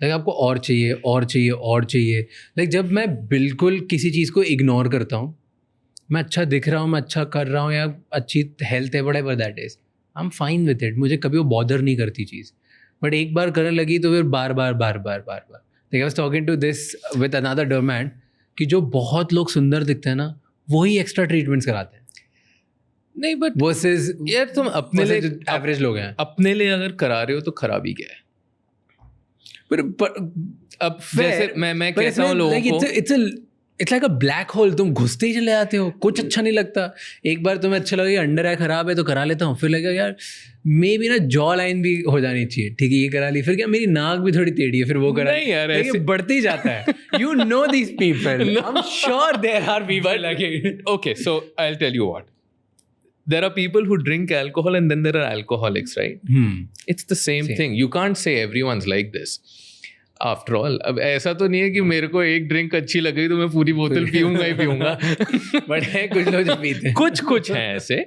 Speaker 1: लाइक आपको और चाहिए, और चाहिए, और चाहिए. लाइक जब मैं बिल्कुल किसी चीज़ को इग्नोर करता हूँ, मैं अच्छा दिख रहा हूँ, मैं अच्छा कर रहा हूँ, या अच्छी हेल्थ है, whatever that is, I am fine with it. मुझे कभी वो बॉदर नहीं करती चीज़. बट एक बार करने लगी तो फिर बार बार. Like I was talking to this with another dermat कि जो बहुत लोग सुंदर दिखते हैं ना, वही एक्स्ट्रा ट्रीटमेंट्स कराते हैं.
Speaker 2: नहीं, बट
Speaker 1: वर्सेस
Speaker 2: यार तुम अपने लिए
Speaker 1: एवरेज लोग हैं,
Speaker 2: अपने लिए अगर करा रहे हो तो खराब ही क्या है. पर अब जैसे मैं कहता हूँ लोगों को,
Speaker 1: it's it's like a black hole, तुम घुसते ही चले जाते हो, कुछ अच्छा नहीं लगता। एक बार तुम्हें अच्छा लगे अंडर आई खराब है तो करा लेता हूँ, फिर लगेगा यार मे भी ना जॉ लाइन भी हो जानी चाहिए, ठीक है ये करा ली, फिर क्या मेरी नाक भी थोड़ी टेढ़ी है, फिर वो करा
Speaker 2: नहीं यार,
Speaker 1: लेकिन
Speaker 2: ऐसे-
Speaker 1: बढ़ते ही जाता है। You know these people, I am sure there are people like
Speaker 2: Okay, so I'll tell you what. There are people who drink alcohol and then there are alcoholics, right? It's the same thing. You can't say everyone's like this. After all, अब ऐसा तो नहीं है कि मेरे को एक drink अच्छी लगी तो मैं पूरी बोतल पीऊंगा ही पीऊंगा।
Speaker 1: बट है कुछ लोग जो पीते हैं,
Speaker 2: कुछ हैं ऐसे,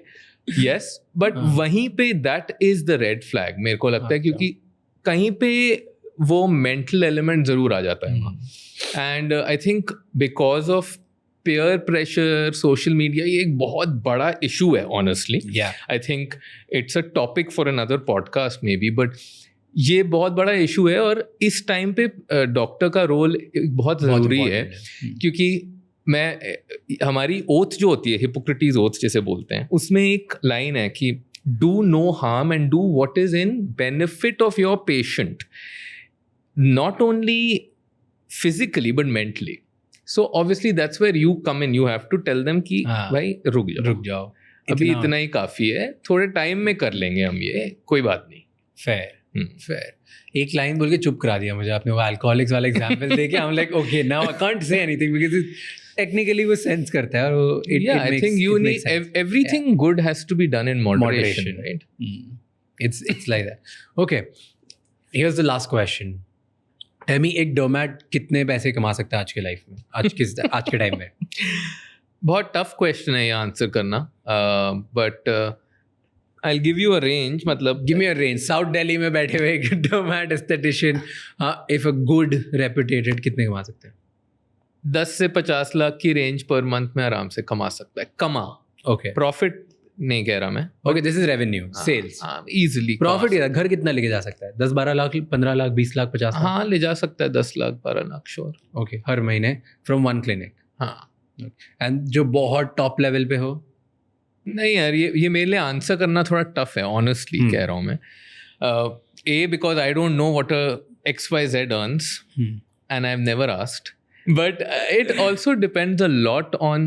Speaker 2: yes, but वहीं पे that is the red flag मेरे को लगता है, क्योंकि कहीं पे वो मेंटल एलिमेंट जरूर आ जाता है वहाँ। And I think because of peer pressure, social media, ये एक बहुत बड़ा issue है honestly.
Speaker 1: Yeah.
Speaker 2: I think it's a topic for another podcast maybe, but ये बहुत बड़ा इशू है और इस टाइम पे डॉक्टर का रोल बहुत ज़रूरी है, क्योंकि हमारी ओथ जो होती है, हिपोक्रेटिस ओथ जैसे बोलते हैं, उसमें एक लाइन है कि do no harm and do what is in benefit of your patient, not only physically but mentally. So obviously that's where you come in, you have to tell them कि भाई रुक जाओ, अभी इतना ही काफ़ी है, थोड़े टाइम में कर लेंगे हम, ये कोई बात नहीं।
Speaker 1: फेयर। एक लाइन बोल के चुप करा दिया मुझे आपने, वो अल्कोहलिक्स वाला एग्जांपल देके, I am like okay now I can't say anything because technically वो सेंस करता है और वो
Speaker 2: I think you need everything good has to be done in moderation, right?
Speaker 1: It's like that. Okay, here's the last question. Tell me, एक डोमैट कितने पैसे कमा सकता है आज के लाइफ में, आज के टाइम में?
Speaker 2: बहुत टफ क्वेश्चन है ये आंसर करना, but I'll give you a range, मतलब
Speaker 1: Give me a range. South Delhi में बैठे हुए एक डोमैट esthetician, if a good reputed, कितने कमा सकते हैं?
Speaker 2: 10 से 50 लाख की रेंज पर मंथ में आराम से कमा सकता है।
Speaker 1: Okay.
Speaker 2: प्रॉफिट नहीं कह रहा मैं।
Speaker 1: Okay, this is revenue, sales.
Speaker 2: Easily
Speaker 1: profit क्या, घर कितना लेके जा सकता है? 10-12 लाख, 15 लाख, 20 लाख, 50 लाख?
Speaker 2: हाँ, ले जा सकता है 10 लाख 12 लाख, श्योर।
Speaker 1: ओके, हर महीने फ्रॉम वन क्लिनिक?
Speaker 2: हाँ।
Speaker 1: एंड जो बहुत टॉप लेवल पे हो?
Speaker 2: नहीं यार, ये मेरे लिए आंसर करना थोड़ा टफ है, ऑनेस्टली कह रहा हूँ मैं। Because I don't know what a XYZ earns and I've never asked, but it also depends a lot on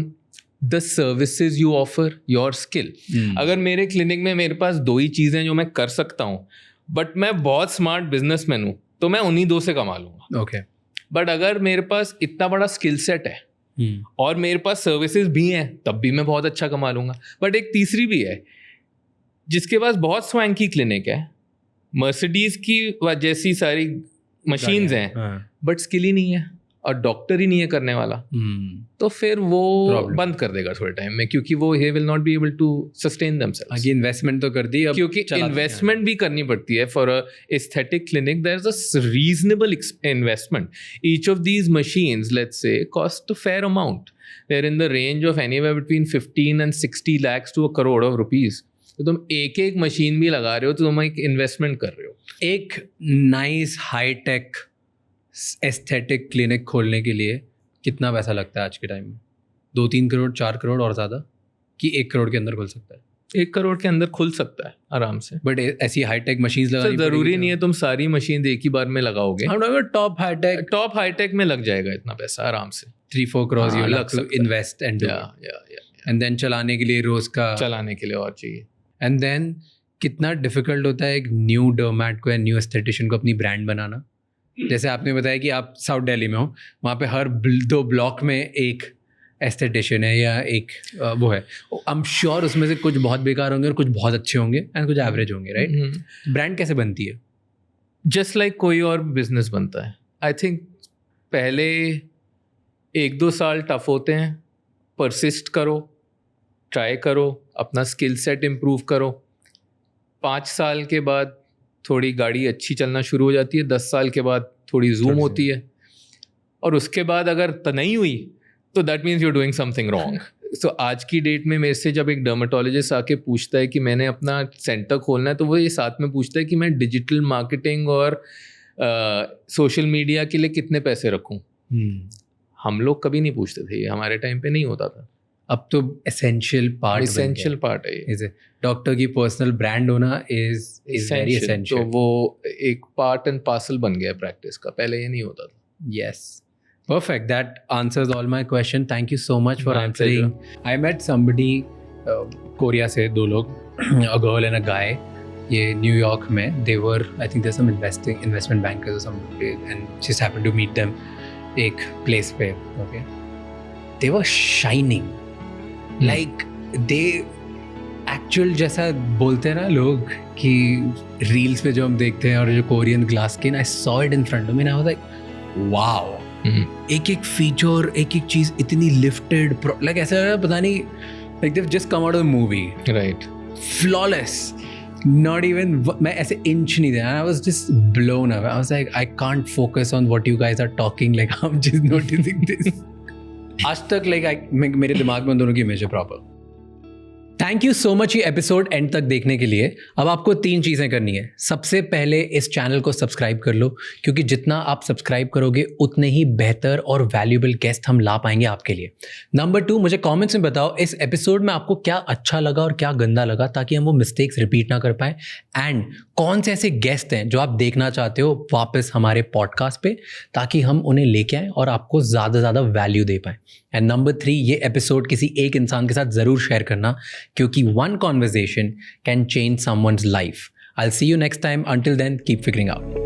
Speaker 2: the services you offer, your skill. अगर मेरे क्लिनिक में मेरे पास 2 ही चीज़ें जो मैं कर सकता हूँ, बट मैं बहुत स्मार्ट बिजनेसमैन हूँ, तो मैं उन्हीं 2 से कमा लूँगा।
Speaker 1: ओके।
Speaker 2: बट अगर मेरे पास इतना बड़ा स्किल सेट है और मेरे पास सर्विसेज भी हैं, तब भी मैं बहुत अच्छा कमा लूँगा। बट एक तीसरी भी है, जिसके पास बहुत स्वैंकी क्लिनिक है, मर्सिडीज़ की जैसी सारी मशीन्स हैं, बट स्किल ही नहीं है और डॉक्टर ही नहीं है करने वाला, तो फिर वो बंद कर देगा थोड़े टाइम में, क्योंकि वो he will not be able to sustain themselves.
Speaker 1: आगे इन्वेस्टमेंट तो कर दी, अब
Speaker 2: क्योंकि इन्वेस्टमेंट भी करनी पड़ती है for a aesthetic clinic. There is a reasonable investment. Each of these machines, let's say, cost a fair amount. They are in the range of anywhere between 15 and 60 lakhs to 1 crore of rupees. तो तुम एक machine भी लगा रहे हो तो तुम एक इन्वेस्टमेंट कर रहे हो।
Speaker 1: एक nice high tech aesthetic clinic खोलने के लिए कितना पैसा लगता है आज के टाइम में? 2-3 करोड़, 4 करोड़ और ज़्यादा, कि 1 करोड़ के अंदर खुल सकता है?
Speaker 2: 1 करोड़ के अंदर खुल सकता है आराम से,
Speaker 1: बट ऐसी हाईटेक मशीन्स लगानी
Speaker 2: जरूरी नहीं है तुम सारी मशीन एक ही बार में लगाओगे।
Speaker 1: टॉप हाईटेक
Speaker 2: में लग जाएगा इतना पैसा आराम से,
Speaker 1: 3-4 करोड़ यू लग टू इन्वेस्ट एंड देन चलाने के लिए रोज का
Speaker 2: चलाने के लिए और चाहिए।
Speaker 1: एंड देन कितना डिफिकल्ट होता है एक न्यू डर्मैट को या न्यू एस्थेटिशियन को अपनी ब्रांड बनाना। जैसे आपने बताया कि आप साउथ दिल्ली में हो, वहाँ पे हर 2 ब्लॉक में एक एस्थेटिशियन है या एक वो है। आई एम श्योर उसमें से कुछ बहुत बेकार होंगे और कुछ बहुत अच्छे होंगे एंड कुछ एवरेज होंगे, राइट? ब्रांड कैसे बनती है?
Speaker 2: जस्ट लाइक कोई और बिजनेस बनता है। आई थिंक पहले 1-2 साल टफ होते हैं, परसिस्ट करो, ट्राई करो, अपना स्किल सेट इम्प्रूव करो। 5 साल के बाद थोड़ी गाड़ी अच्छी चलना शुरू हो जाती है, 10 साल के बाद थोड़ी जूम होती है, और उसके बाद अगर नहीं हुई तो that means you are doing something wrong. So आज की डेट में मेरे से जब एक डर्मेटोलॉजिस्ट आके पूछता है कि मैंने अपना सेंटर खोलना है, तो वो ये साथ में पूछता है कि मैं डिजिटल मार्केटिंग और सोशल मीडिया के लिए कितने पैसे रखूं। हम लोग कभी नहीं पूछते थे, ये हमारे टाइम पे नहीं होता था।
Speaker 1: अब तो एसेंशियल पार्ट है ये। डॉक्टर की पर्सनल ब्रांड होना इज वेरी एसेंशियल।
Speaker 2: तो वो एक पार्ट एंड पार्सल बन गया प्रैक्टिस का, पहले ये नहीं होता था।
Speaker 1: Yes, Perfect. That answers all my question. Thank you so much for
Speaker 2: My
Speaker 1: answering. I met somebody Korea से 2 लोग a girl and a guy. ये न्यूयॉर्क में they were I think there's some investment bankers or something and just happened to meet them एक place पे. Okay. They were shining. Like they actual जैसा बोलते हैं ना लोग कि रील्स पे जो हम देखते हैं और जो Korean glass skin I saw it in front of me and I was like wow. एक एक फीचर एक एक चीज इतनी लिफ्टेड लाइक ऐसा पता नहीं like they've just come out of the movie.
Speaker 2: Right.
Speaker 1: Flawless. Not even मैं ऐसे इंच नहीं देना. I was just blown away. I was like I can't focus on what you guys are talking. Like I'm just noticing this. आज तक like मेरे दिमाग में उन दोनों की इमेज है proper. Thank you so much ये एपिसोड एंड तक देखने के लिए. अब आपको 3 चीज़ें करनी है. सबसे पहले इस चैनल को सब्सक्राइब कर लो क्योंकि जितना आप सब्सक्राइब करोगे उतने ही बेहतर और वैल्यूएबल गेस्ट हम ला पाएंगे आपके लिए. नंबर 2, मुझे कमेंट्स में बताओ इस एपिसोड में आपको क्या अच्छा लगा और क्या गंदा लगा ताकि हम वो मिस्टेक्स रिपीट ना कर पाए. एंड कौन से ऐसे गेस्ट हैं जो आप देखना चाहते हो वापस हमारे पॉडकास्ट पे ताकि हम उन्हें लेके आएँ और आपको ज़्यादा से ज़्यादा वैल्यू दे पाएँ. एंड नंबर 3, ये एपिसोड किसी एक इंसान के साथ ज़रूर शेयर करना क्योंकि one conversation can change someone's life. I'll see you next time. Until then, keep figuring out.